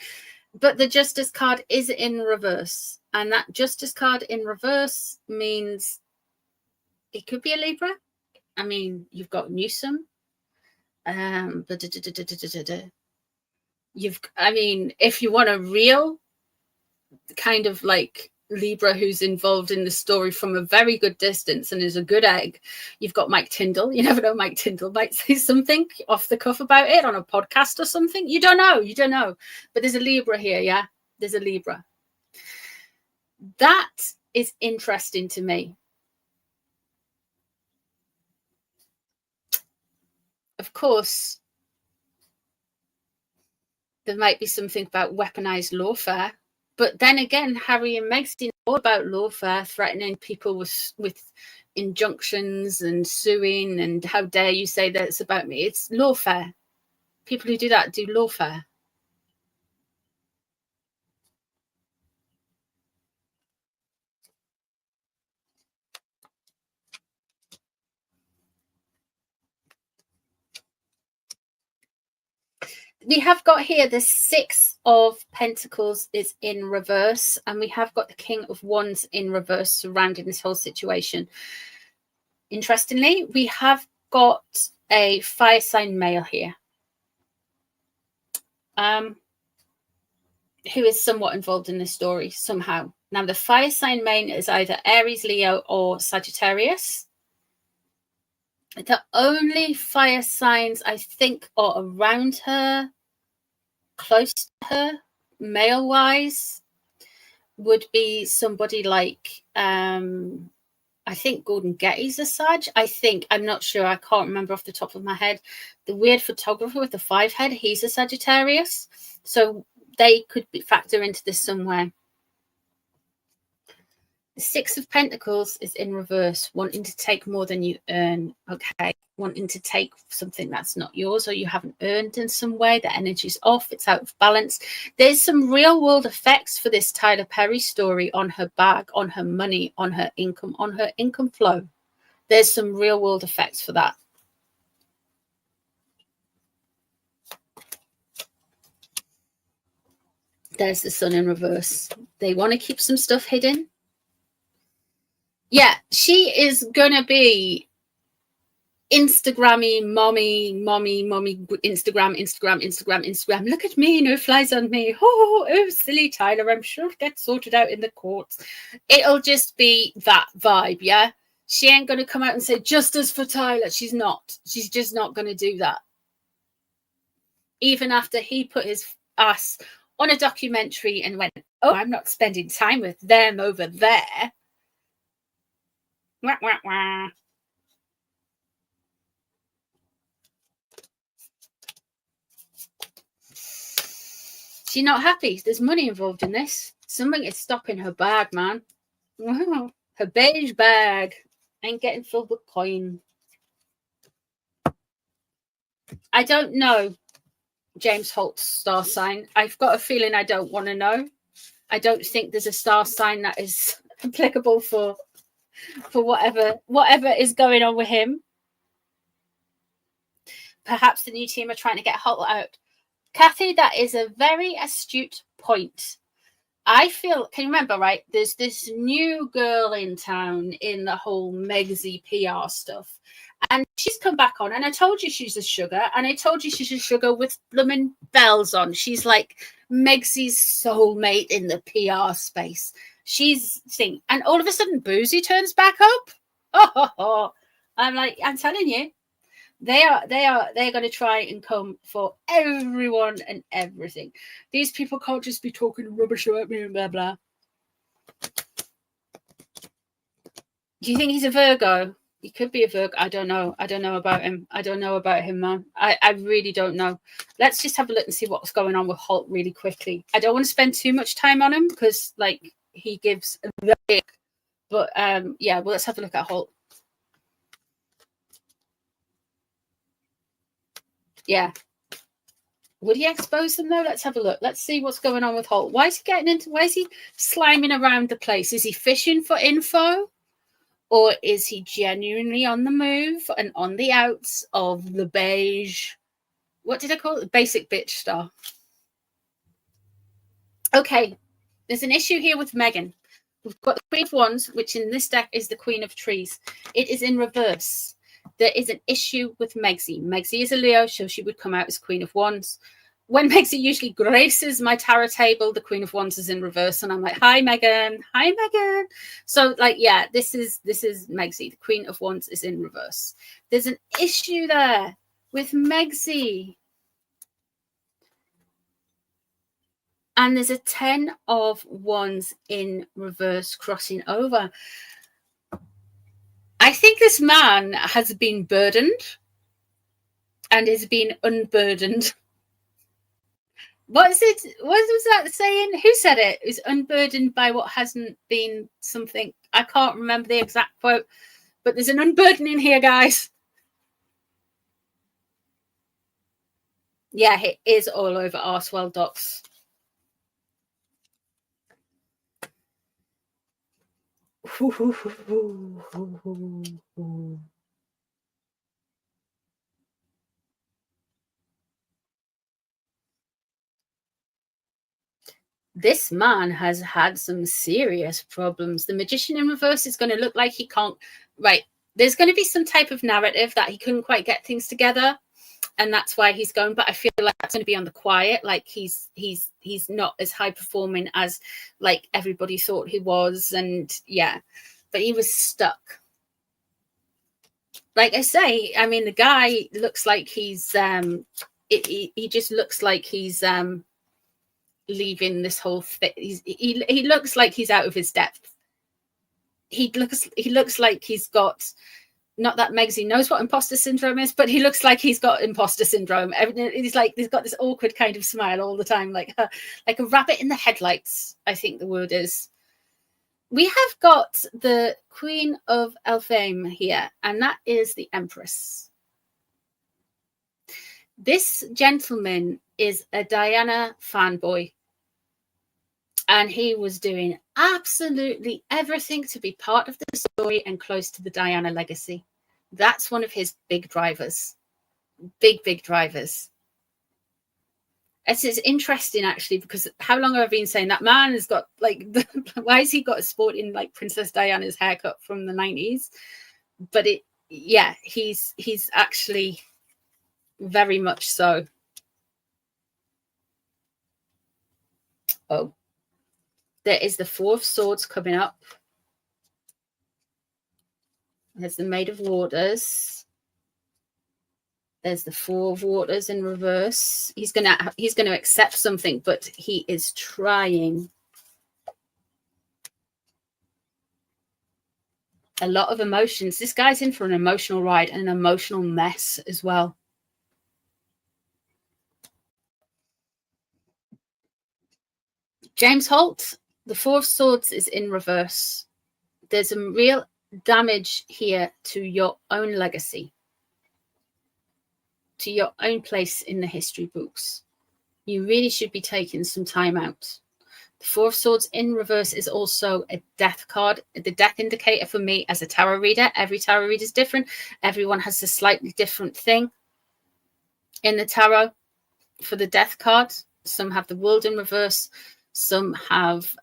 But the Justice card is in reverse. And that Justice card in reverse means it could be a Libra. I mean, you've got Newsom. I mean, if you want a real kind of like Libra who's involved in the story from a very good distance and is a good egg, you've got Mike Tyndall. You never know, Mike Tyndall might say something off the cuff about it on a podcast or something. You don't know. But there's a Libra here, yeah? There's a Libra. That is interesting to me. Of course, there might be something about weaponized lawfare. But then again, Harry and Meghan all about lawfare, threatening people with injunctions and suing, and how dare you say that it's about me. It's lawfare. People who do that do lawfare. We have got here the 6 of Pentacles is in reverse, and we have got the King of Wands in reverse surrounding this whole situation. Interestingly, we have got a fire sign male here, who is somewhat involved in this story somehow. Now, the fire sign main is either Aries, Leo, or Sagittarius. The only fire signs I think are around her, close to her, male-wise, would be somebody like, I think Gordon Getty's a Sag. I'm not sure. I can't remember off the top of my head. The weird photographer with the 5 head, he's a Sagittarius. So they could factor into this somewhere. The 6 of Pentacles is in reverse, wanting to take more than you earn. Okay, wanting to take something that's not yours or you haven't earned in some way. The energy's off, it's out of balance. There's some real world effects for this Tyler Perry story on her bag, on her money, on her income flow. There's some real world effects for that. There's the Sun in reverse. They want to keep some stuff hidden. Yeah, she is gonna be Instagrammy, mommy, Instagram. Look at me, no flies on me. Oh, silly Tyler. I'm sure it'll get sorted out in the courts. It'll just be that vibe, yeah? She ain't gonna come out and say justice for Tyler. She's not. She's just not gonna do that. Even after he put his ass on a documentary and went, oh, I'm not spending time with them over there. Wah, wah, wah. She's not happy. There's money involved in this. Something is stopping her bag, man. Her beige bag ain't getting filled with coin. I don't know James Holt's star sign. I've got a feeling I don't want to know. I don't think there's a star sign that is applicable for whatever is going on with him. Perhaps the new team are trying to get Holt out. Kathy, that is a very astute point. I feel, can you remember, right? There's this new girl in town in the whole Megzy PR stuff. And she's come back on, and I told you she's a sugar, and I told you she's a sugar with blooming bells on. She's like Megsy's soulmate in the PR space. She's thing, and all of a sudden, Boozy turns back up. Oh, I'm like, I'm telling you, they're going to try and come for everyone and everything. These people can't just be talking rubbish about me and blah blah. Do you think he's a Virgo? He could be a Virgo. I don't know. I don't know about him. I don't know about him, man. I really don't know. Let's just have a look and see what's going on with Holt really quickly. I don't want to spend too much time on him because, like, he gives a very... But, yeah, well, let's have a look at Holt. Yeah. Would he expose them, though? Let's have a look. Let's see what's going on with Holt. Why is he getting into... Why is he sliming around the place? Is he fishing for info? Or is he genuinely on the move and on the outs of the beige? What did I call it? Basic bitch star. Okay, there's an issue here with Meghan. We've got the Queen of Wands, which in this deck is the Queen of Trees. It is in reverse. There is an issue with Megzy. Megzy is a Leo, so she would come out as Queen of Wands. When Megzy usually graces my tarot table, the Queen of Wands is in reverse, and I'm like, "Hi, Meghan. Hi, Meghan." So, like, yeah, this is Megzy. The Queen of Wands is in reverse. There's an issue there with Megzy, and there's a 10 of Wands in reverse crossing over. I think this man has been burdened and is being unburdened. What is it? What was that saying? Who said it? It was unburdened by what hasn't been something. I can't remember the exact quote, but there's an unburdening here, guys. Yeah, it is all over Arswell Docks. This man has had some serious problems. The magician in reverse is going to look like he can't. Right. There's going to be some type of narrative that he couldn't quite get things together, and that's why he's going. But I feel like that's going to be on the quiet. Like he's not as high performing as like everybody thought he was, and yeah, but he was stuck. Like I say, I mean, the guy looks like he's he just looks like he's leaving this whole thing. He looks like he's out of his depth. He looks like he's got, not that Meghan knows what imposter syndrome is, but he looks like he's got imposter syndrome. He's like, he's got this awkward kind of smile all the time, like a rabbit in the headlights, I think the word is. We have got the Queen of Elfame here, and that is the Empress. This gentleman is a Diana fanboy, and he was doing absolutely everything to be part of the story and close to the Diana legacy. That's one of his big drivers. Big drivers. It's interesting, actually, because how long have I been saying that man has got, like, why has he got a sporting, like, Princess Diana's haircut from the 90s? But yeah, he's actually very much so. Oh, there is the Four of Swords coming up. There's the Maid of Waters. There's the Four of Waters in reverse. He's gonna accept something, but he is trying. A lot of emotions. This guy's in for an emotional ride and an emotional mess as well. James Holt, the Four of Swords is in reverse. There's a real damage here to your own legacy, to your own place in the history books. You really should be taking some time out. The Four of Swords in reverse is also a death card, the death indicator for me as a tarot reader. Every tarot reader is different. Everyone has a slightly different thing in the tarot for the death card. Some have the World in reverse. Some have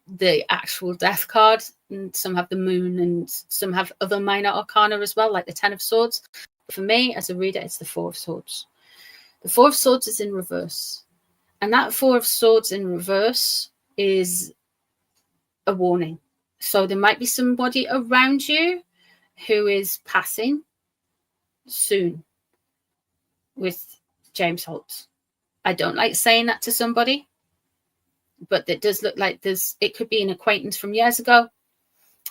the actual death card, and some have the Moon, and some have other minor arcana as well, like the Ten of Swords. For me, as a reader, it's the Four of Swords. The Four of Swords is in reverse. And that Four of Swords in reverse is a warning. So there might be somebody around you who is passing soon with James Holt. I don't like saying that to somebody, but it does look like it could be an acquaintance from years ago.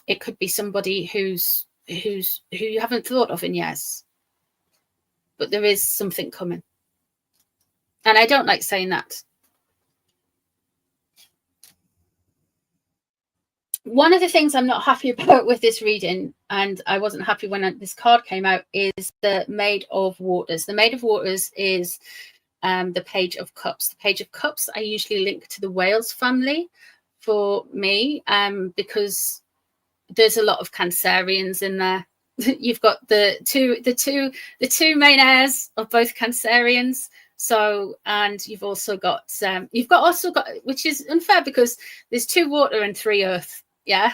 It could be somebody who you haven't thought of in years. But there is something coming. And I don't like saying that. One of the things I'm not happy about with this reading, and I wasn't happy when this card came out, is the Maid of Waters. The Maid of Waters is the Page of Cups. The Page of Cups I usually link to the Wales family for me, because there's a lot of Cancerians in there. You've got the two main heirs of both Cancerians. So, and you've also got which is unfair because there's 2 water and 3 earth. Yeah.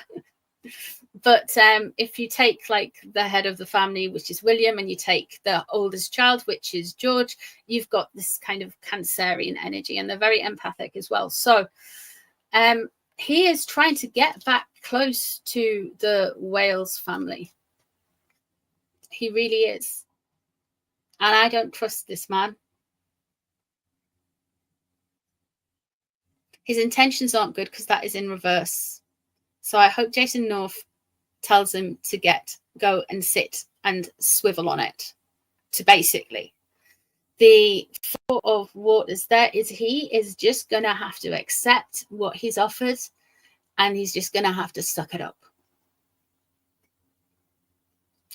But if you take like the head of the family, which is William, and you take the oldest child, which is George, you've got this kind of Cancerian energy, and they're very empathic as well. So he is trying to get back close to the Wales family. He really is. And I don't trust this man. His intentions aren't good because that is in reverse. So I hope Jason North tells him to go and sit and swivel on it, to basically. the Four of Waters there is he is just going to have to accept what he's offered, and he's just going to have to suck it up.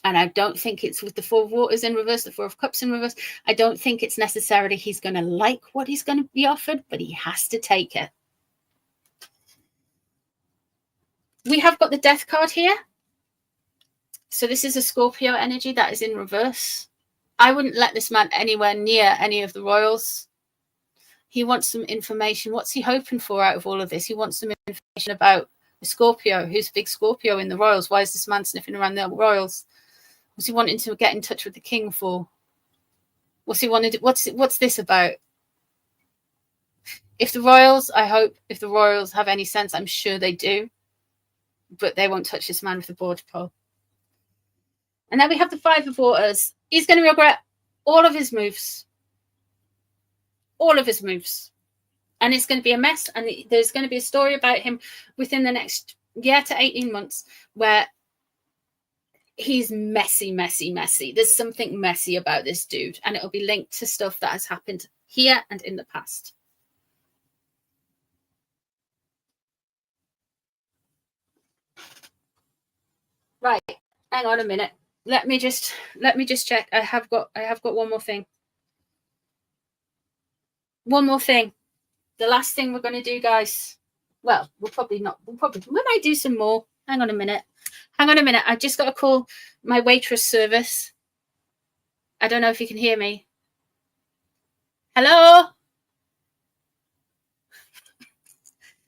And I don't think it's with the Four of Waters in reverse, the Four of Cups in reverse. I don't think it's necessarily he's going to like what he's going to be offered, but he has to take it. We have got the Death card here. So this is a Scorpio energy that is in reverse. I wouldn't let this man anywhere near any of the royals. He wants some information. What's he hoping for out of all of this? He wants some information about the Scorpio. Who's big Scorpio in the royals? Why is this man sniffing around the royals? What's he wanting to get in touch with the king for? What's he wanted? What's this about? If the royals, I hope, if the royals have any sense, I'm sure they do, but they won't touch this man with the border pole. And then we have the Five of Waters. He's going to regret all of his moves. All of his moves. And it's going to be a mess. And there's going to be a story about him within the next year to 18 months where he's messy, messy, messy. There's something messy about this dude. And it'll be linked to stuff that has happened here and in the past. Right. Hang on a minute. Let me just check. I have got one more thing. One more thing. The last thing we're going to do, guys. Well, we might do some more. Hang on a minute. I just got to call my waitress service. I don't know if you can hear me. Hello?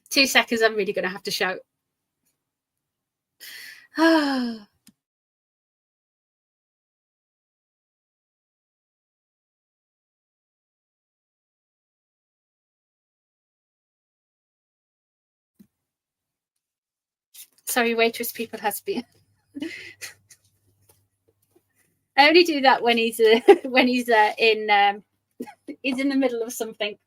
2 seconds. I'm really going to have to shout. Sorry, waitress people has been. I only do that when he's in he's in the middle of something.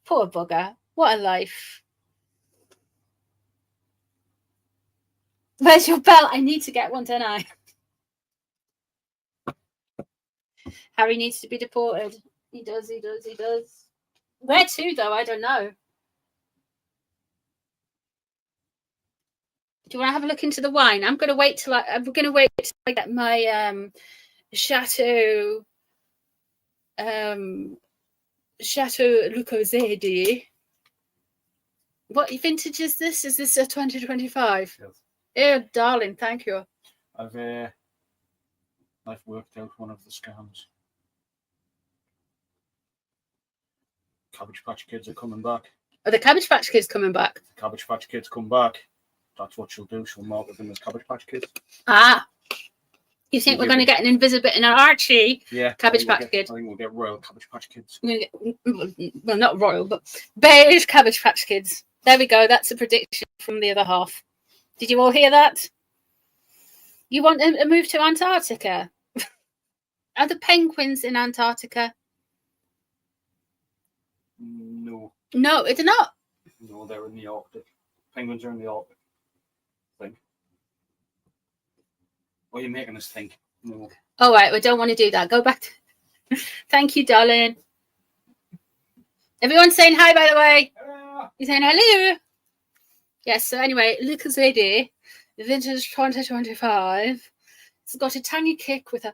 Poor bugger. What a life. Where's your belt? I need to get one, don't I? Harry needs to be deported. He does. Where to, though? I don't know. Do you want to have a look into the wine? I'm going to wait till I get my Chateau Lucozade. What vintage is this? Is this a 2025? Yes. Oh, darling, thank you. I've worked out one of the scams. Cabbage Patch Kids are coming back. Are the Cabbage Patch Kids coming back? The Cabbage Patch Kids come back. That's what she'll do. She'll market them as Cabbage Patch Kids. Ah. You think we're going to get an Invisibit and an Archie Cabbage Patch Kid? I think we'll get Royal Cabbage Patch Kids. Well, not Royal, but beige Cabbage Patch Kids. There we go. That's a prediction from the other half. Did you all hear that? You want a move to Antarctica? Are the penguins in Antarctica? No. No, it's not. No, they're in the Arctic. Penguins are in the Arctic. I think. What are you making us think? No. All right, we don't want to do that. Go back. Thank you, darling. Everyone's saying hi, by the way. Hello. You're saying hello. Yes, so anyway, Lucas Lady, the vintage 2025. It's got a tangy kick with a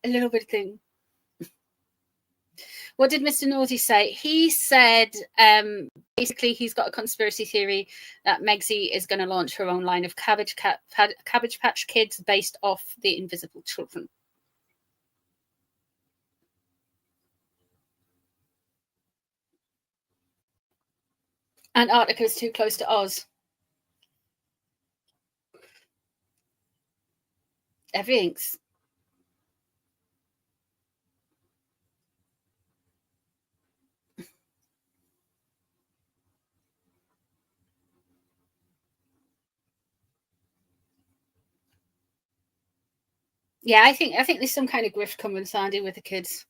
little bit of thing. What did Mr. Naughty say? He said basically he's got a conspiracy theory that Megzy is going to launch her own line of Cabbage Patch Kids based off the Invisible Children. Antarctica is too close to Oz. Everything's. Yeah, I think there's some kind of grift coming, Sandy, with the kids.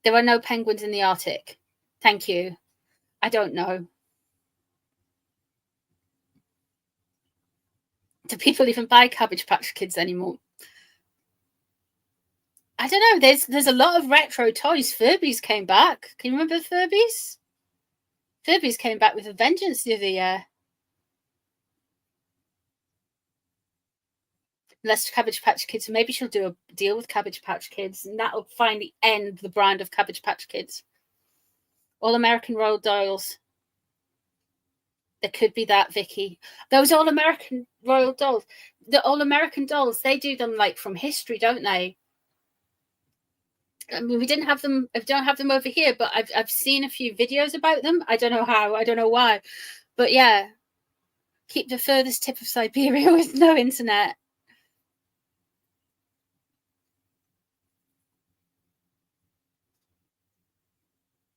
There are no penguins in the Arctic. Thank you. I don't know. Do people even buy Cabbage Patch Kids anymore? I don't know. There's a lot of retro toys. Furbies came back. Can you remember Furbies? Furbies came back with a vengeance the other year. Unless Cabbage Patch Kids, maybe she'll do a deal with Cabbage Patch Kids, and that'll finally end the brand of Cabbage Patch Kids. All American Royal Dolls. There could be that, Vicky. Those All American Royal Dolls, the All American Dolls, they do them like from history, don't they? I mean, we didn't have them. I don't have them over here, but I've seen a few videos about them. I don't know how. I don't know why, but yeah. Keep the furthest tip of Siberia with no internet.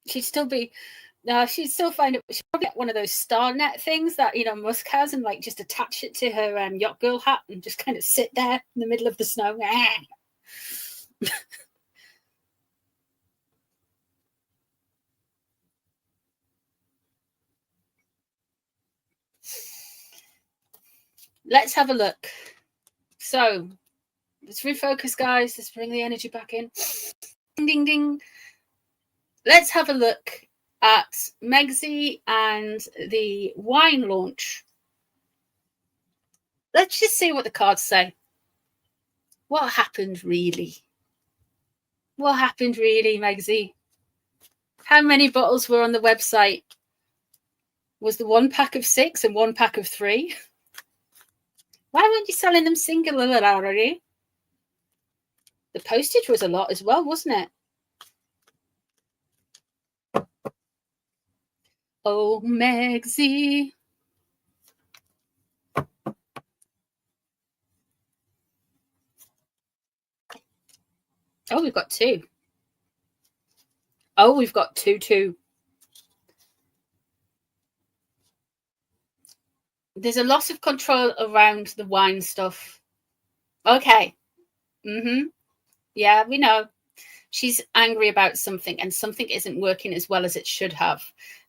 She'd still be. No, she'd still find it. She'd probably get one of those star net things that Musk has, and like just attach it to her yacht girl hat and just kind of sit there in the middle of the snow. Let's have a look. So let's refocus, guys. Let's bring the energy back in. Ding, ding, ding. Let's have a look at Megzy and the Whine launch. Let's just see what the cards say. What happened really? What happened really, Megzy? How many bottles were on the website? Was the 1 pack of 6 and 1 pack of 3? Why weren't you selling them singular already? The postage was a lot as well, wasn't it? Oh, Megzy. Oh, we've got 2. Oh, we've got 2 too. There's a loss of control around the Whine stuff. Okay. Yeah, we know. She's angry about something, and something isn't working as well as it should have.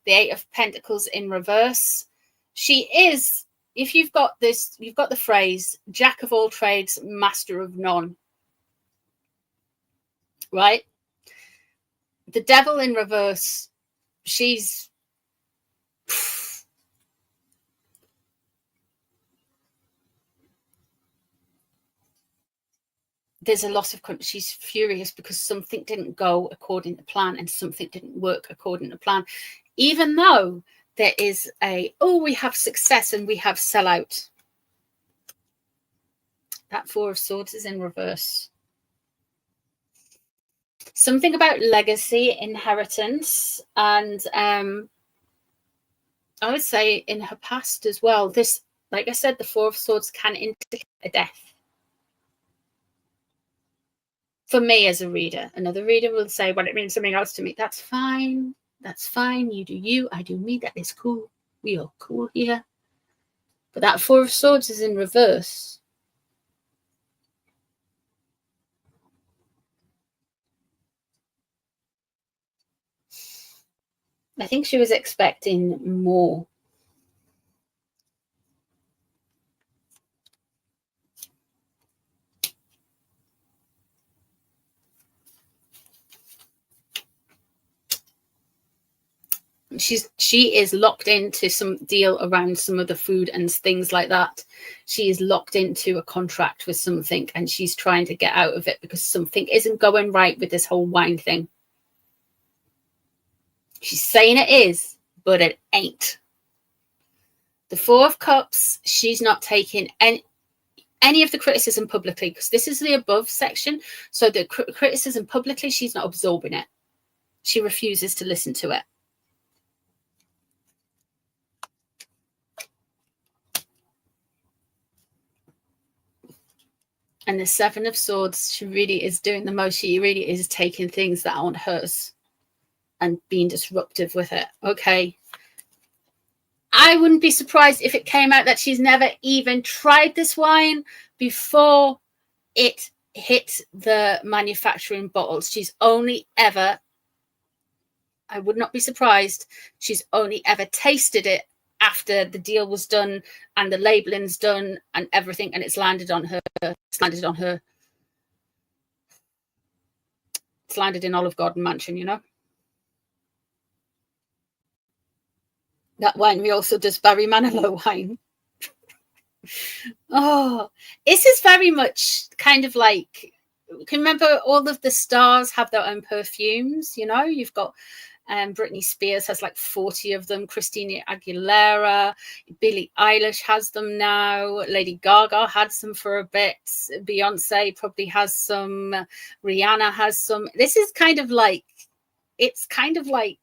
The 8 of Pentacles in reverse. She is, if you've got this, you've got the phrase, Jack of all trades, master of none. Right? The Devil in reverse. She's... There's a loss of... She's furious because something didn't go according to plan and something didn't work according to plan. Even though there is we have success and we have sellout. That 4 of Swords is in reverse. Something about legacy, inheritance, and I would say in her past as well. This, like I said, the 4 of Swords can indicate a death. For me as a reader, another reader will say, well, it means something else to me. That's fine. That's fine. You do you, I do me. That is cool. We are cool here. But that 4 of Swords is in reverse. I think she was expecting more. She is locked into some deal around some of the food and things like that. She is locked into a contract with something, and she's trying to get out of it because something isn't going right with this whole Whine thing. She's saying it is, but it ain't. The 4 of Cups, she's not taking any of the criticism publicly, because this is the above section. So the criticism publicly, she's not absorbing it. She refuses to listen to it. And the 7 of Swords, she really is doing the most. She really is taking things that aren't hers and being disruptive with it. Okay. I wouldn't be surprised if it came out that she's never even tried this wine before it hit the manufacturing bottles. She's only ever, I would not be surprised, she's only ever tasted it after the deal was done and the labeling's done and everything, and it's landed on her. It's landed on her. landed in Olive Garden mansion, you know. That winery also does Barry Manilow wine. Oh, this is very much kind of like, can remember all of the stars have their own perfumes, you know. You've got Britney Spears has like 40 of them, Christina Aguilera, Billie Eilish has them now, Lady Gaga had some for a bit, Beyonce probably has some, Rihanna has some. This is kind of like, it's kind of like,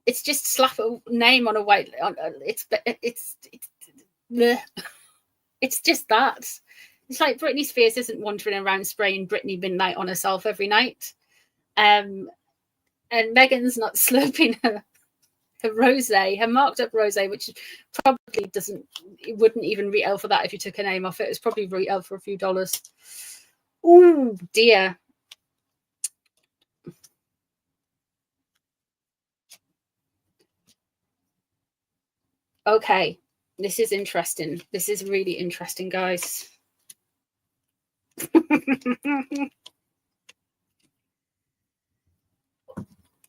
it's just slap a name on a white, it's just that. It's like Britney Spears isn't wandering around spraying Britney Midnight on herself every night. And Meghan's not slurping her rosé, her marked up rosé, which probably doesn't, it wouldn't even retail for that if you took a name off it. It's probably retail for a few dollars. Oh dear. Okay, this is interesting. This is really interesting, guys.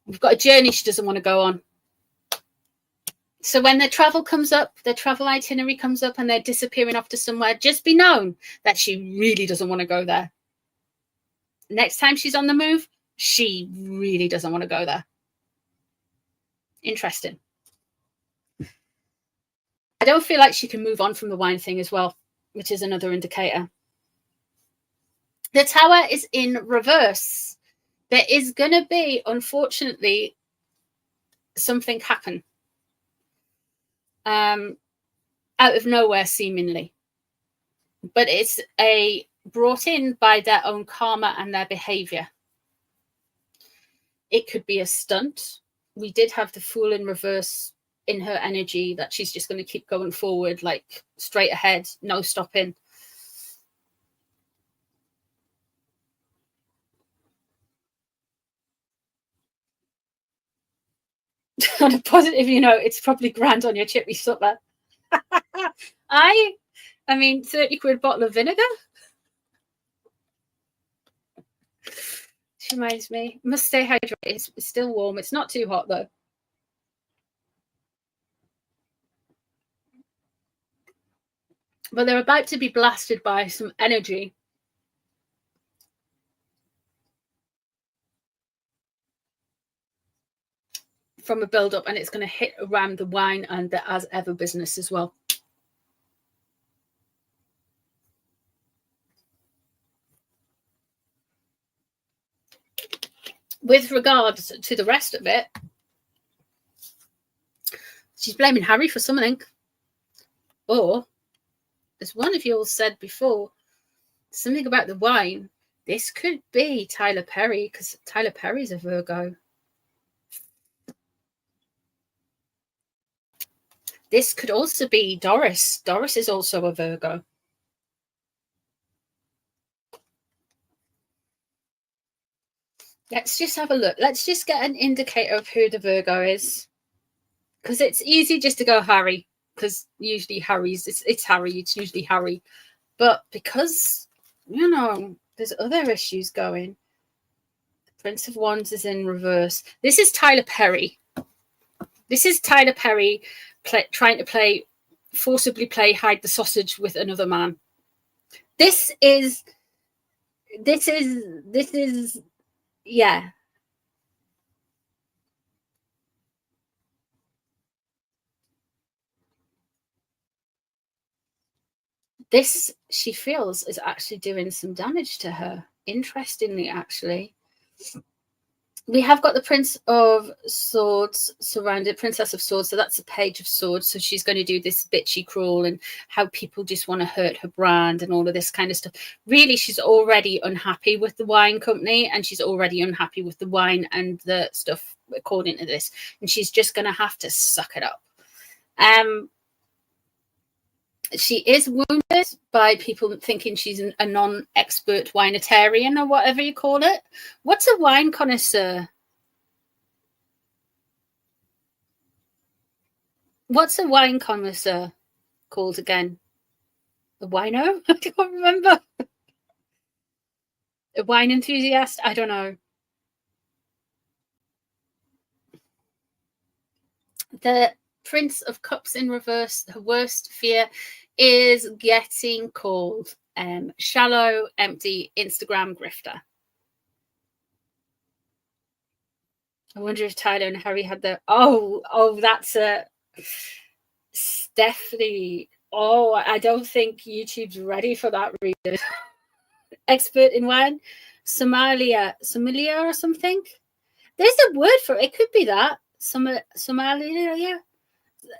We've got a journey she doesn't want to go on. So when their travel comes up, their travel itinerary comes up and they're disappearing off to somewhere, just be known that she really doesn't want to go there. Next time she's on the move, she really doesn't want to go there. Interesting. I don't feel like she can move on from the wine thing as well, which is another indicator. The Tower is in reverse. There is going to be, unfortunately, something happen. Out of nowhere, seemingly. But it's brought in by their own karma and their behavior. It could be a stunt. We did have the Fool in reverse in her energy, that she's just going to keep going forward, like straight ahead, no stopping. On a positive, you know, it's probably grand on your chippy supper. I mean, 30 quid bottle of vinegar. She reminds me, must stay hydrated. It's still warm. It's not too hot though. But they're about to be blasted by some energy. From a build-up, and it's going to hit around the wine and the as ever business as well. With regards to the rest of it, she's blaming Harry for something. Or, as one of you all said before, something about the wine. This could be Tyler Perry, because Tyler Perry's a Virgo. This could also be Doris. Doris is also a Virgo. Let's just have a look. Let's just get an indicator of who the Virgo is. Because it's easy just to go Harry. Because usually Harry's, it's Harry. It's usually Harry. But because, you know, there's other issues going. Prince of Wands is in reverse. This is Tyler Perry. This is Tyler Perry trying to forcibly play hide the sausage with another man. This is, yeah. This, she feels, is actually doing some damage to her. Interestingly, actually. We have got the Prince of Swords surrounded, Princess of Swords, so that's a Page of Swords. So she's going to do this bitchy crawl and how people just want to hurt her brand and all of this kind of stuff. Really, she's already unhappy with the wine company, and she's already unhappy with the wine and the stuff according to this. And she's just going to have to suck it up. She is wounded by people thinking she's a non-expert winetarian or whatever you call it. What's a wine connoisseur? What's a wine connoisseur called again? A wino? I can't remember. A wine enthusiast? I don't know. The Prince of Cups in reverse, her worst fear is getting called shallow, empty Instagram grifter. I wonder if Tyler and Harry had the that's a Stephanie. Oh, I don't think YouTube's ready for that reader. Expert in wine, sommelier or something. There's a word for it. It could be that sommelier.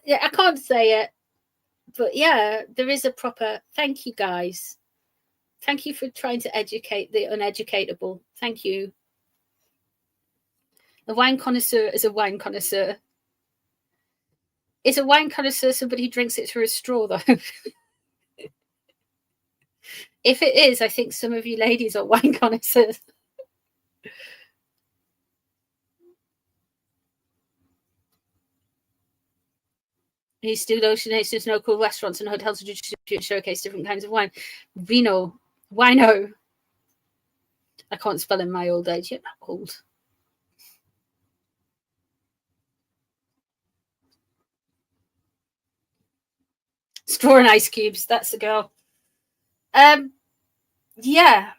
Yeah, I can't say it, but yeah, there is a proper. Thank you, guys. Thank you for trying to educate the uneducatable. Thank you. A wine connoisseur is a wine connoisseur. Is a wine connoisseur somebody who drinks it through a straw, though? If it is, I think some of you ladies are wine connoisseurs. He's still ocean. There's no cool restaurants and hotels to showcase different kinds of wine. Wino. I can't spell in my old age. Yet not old. Straw and ice cubes. That's the girl. Yeah.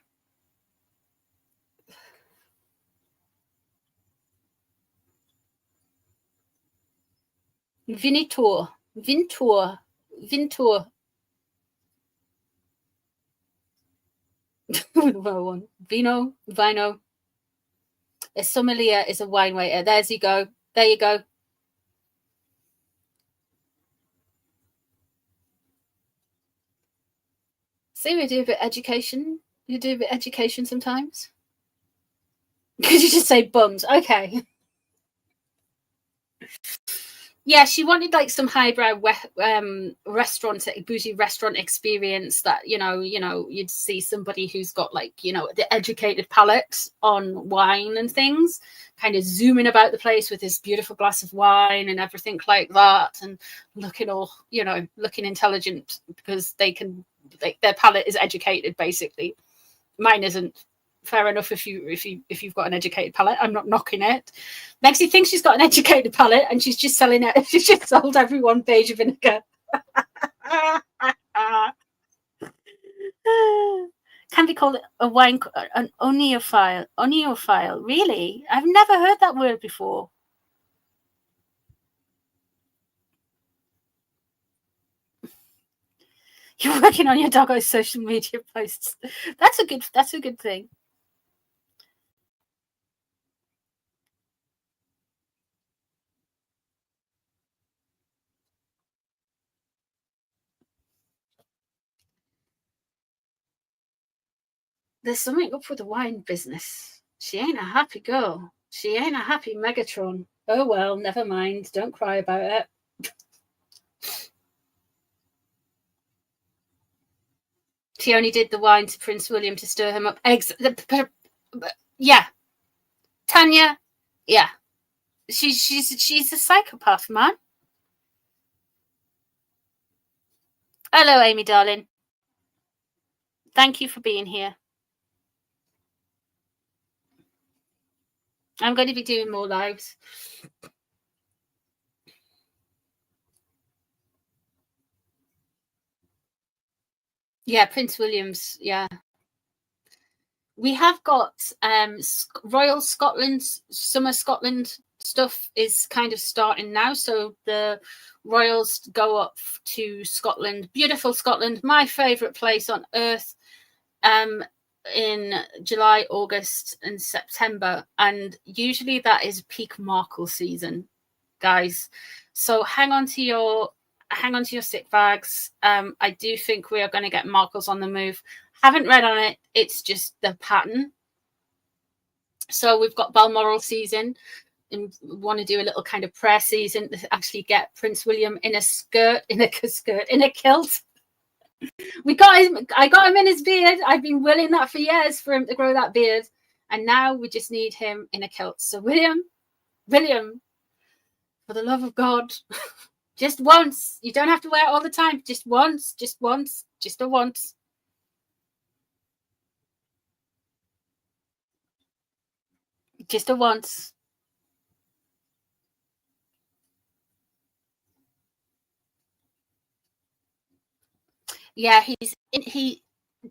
Vintour. Vino. A sommelier is a wine waiter. There you go. See, we do a bit of education. You do a bit of education sometimes. Could you just say bums? Okay. Yeah, she wanted like some highbrow restaurant, bougie restaurant experience that, you'd see somebody who's got like, the educated palate on wine and things, kind of zooming about the place with this beautiful glass of wine and everything like that, and looking all, looking intelligent because they can, like, their palate is educated, basically. Mine isn't. Fair enough if you've got an educated palate. I'm not knocking it. Megxie thinks she's got an educated palate and she's just selling it. She's just sold everyone beige vinegar. Can be called a wine, an oneophile. Oneophile, really? I've never heard that word before. You're working on your doggo's social media posts. That's a good thing. There's something up with the wine business. She ain't a happy girl. She ain't a happy Megatron. Oh well, never mind. Don't cry about it. She only did the wine to Prince William to stir him up. Yeah. Tanya, yeah. She's a psychopath, man. Hello, Amy, darling. Thank you for being here. I'm going to be doing more lives. Yeah, Prince William's, yeah. We have got Royal Scotland, Summer Scotland stuff is kind of starting now. So the Royals go up to Scotland, beautiful Scotland, my favourite place on earth, in July, August and September. And usually that is peak Markle season, guys. So hang on to your sick bags. I do think we are going to get Markles on the move. Haven't read on it. It's just the pattern. So we've got Balmoral season, and we want to do a little kind of prayer season to actually get Prince William in a kilt. We got him. I got him in his beard. I've been willing that for years for him to grow that beard, and now we just need him in a kilt. So William, for the love of God, just once. You don't have to wear it all the time. Just once. Just a once. Just a once. Yeah,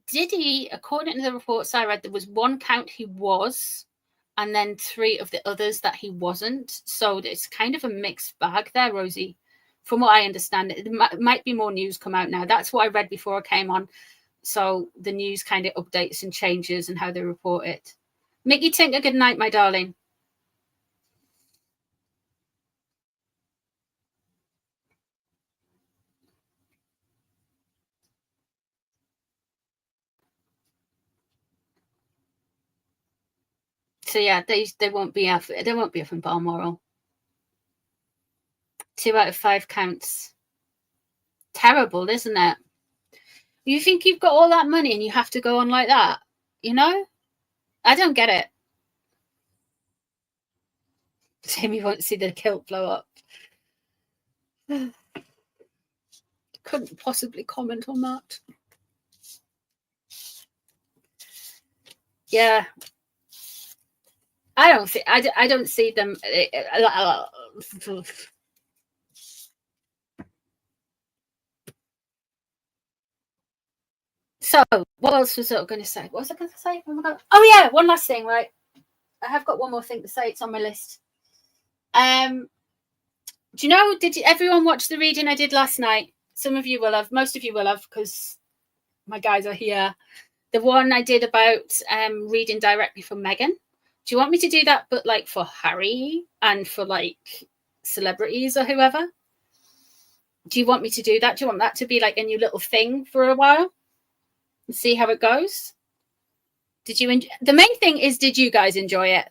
Diddy, according to the reports I read, there was one count he was, and then 3 of the others that he wasn't. So it's kind of a mixed bag there, Rosie. From what I understand, it might be more news come out now. That's what I read before I came on. So the news kind of updates and changes and how they report it. Mickey Tinker, good night, my darling. So yeah, they won't be up in Balmoral. 2 out of 5 counts. Terrible, isn't it? You think you've got all that money and you have to go on like that? You know? I don't get it. Jamie won't see the kilt blow up. Couldn't possibly comment on that. Yeah. I don't see them. So, what else was I going to say? What was I going to say? Oh my God. Oh yeah, one last thing, right? I have got one more thing to say. It's on my list. Do you know? Did everyone watch the reading I did last night? Some of you will have. Most of you will have, because my guys are here. The one I did about reading directly from Meghan. Do you want me to do that, but like for Harry and for like celebrities or whoever? Do you want me to do that? Do you want that to be like a new little thing for a while and see how it goes? Did you enjoy? The main thing is, did you guys enjoy it?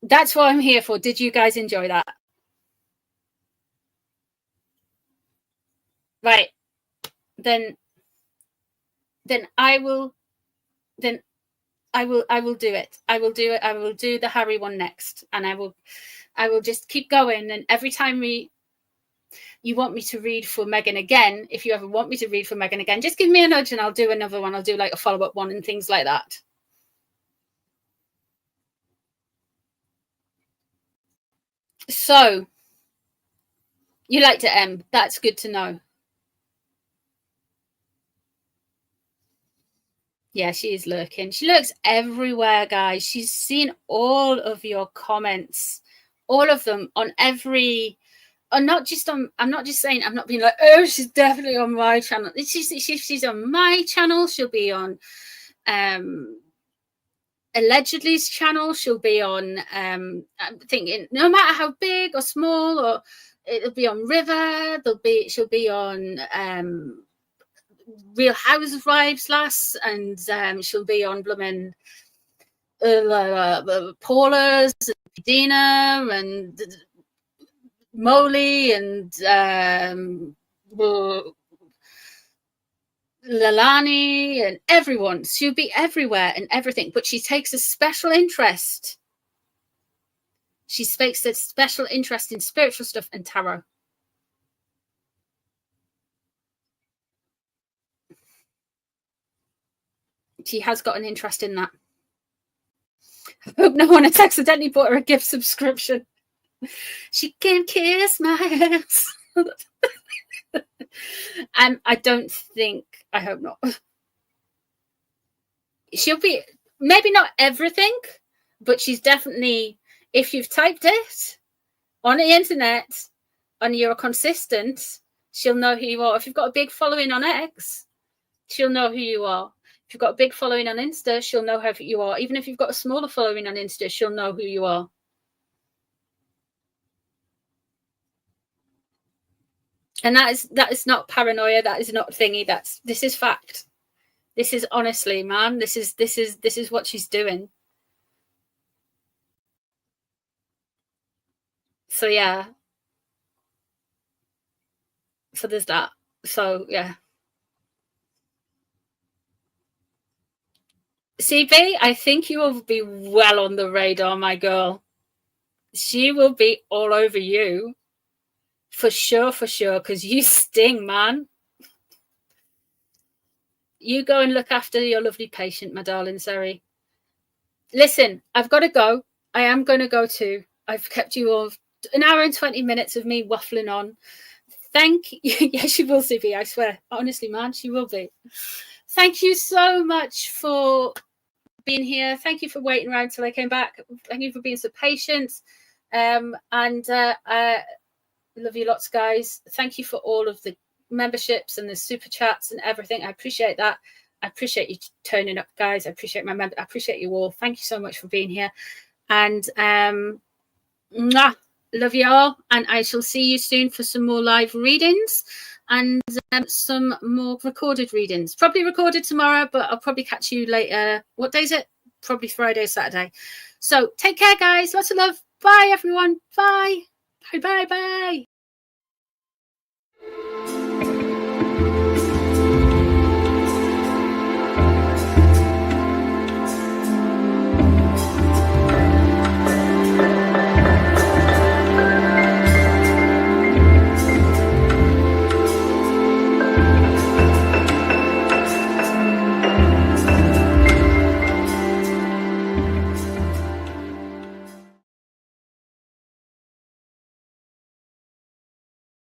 That's what I'm here for. Did you guys enjoy that? Right. Then I will do it. I will do it. I will do the Harry one next, and I will just keep going. And every time you want me to read for Meghan again, if you ever want me to read for Meghan again, just give me a nudge and I'll do another one. I'll do like a follow-up one and things like that. So you liked it, Em. That's good to know. Yeah, she is lurking. She lurks everywhere, guys. She's seen all of your comments, all of them on every. Or not just on. I'm not just saying. I'm not being like, oh, she's definitely on my channel. She's on my channel. She'll be on, allegedly's channel. She'll be on. I'm thinking, no matter how big or small, or it'll be on River. She'll be on. Real Housewives lass, and she'll be on blooming Paula's, and Dina, and Molly, and Lalani, and everyone. She'll be everywhere and everything, but she takes a special interest. She takes a special interest in spiritual stuff and tarot. She has got an interest in that. I hope no one has accidentally bought her a gift subscription. She can kiss my ass. I don't think, I hope not. She'll be, maybe not everything, but she's definitely, if you've typed it on the internet and you're consistent, she'll know who you are. If you've got a big following on X, she'll know who you are. If you've got a big following on Insta, she'll know who you are. Even if you've got a smaller following on Insta, she'll know who you are. And that is not paranoia. That is not thingy. This is fact. This is honestly, man. This is what she's doing. So yeah. So there's that. So yeah. CB, I think you will be well on the radar, my girl. She will be all over you. For sure, because you sting, man. You go and look after your lovely patient, my darling, sorry. listen, I've got to go. I am going to go too. I've kept you all an hour and 20 minutes of me waffling on. Thank you. Yeah, she will, Sibby, I swear. Honestly, man, she will be. Thank you so much for being here. Thank you for waiting around till I came back. Thank you for being so patient. I love you lots, guys. Thank you for all of the memberships and the super chats and everything. I appreciate that. I appreciate you turning up, guys. I appreciate my member. I appreciate you all. Thank you so much for being here. And love you all. And I shall see you soon for some more live readings and some more recorded readings. Probably recorded tomorrow, but I'll probably catch you later. What day is it? Probably Friday or Saturday. So take care, guys. Lots of love. Bye, everyone. Bye. Bye, bye, bye.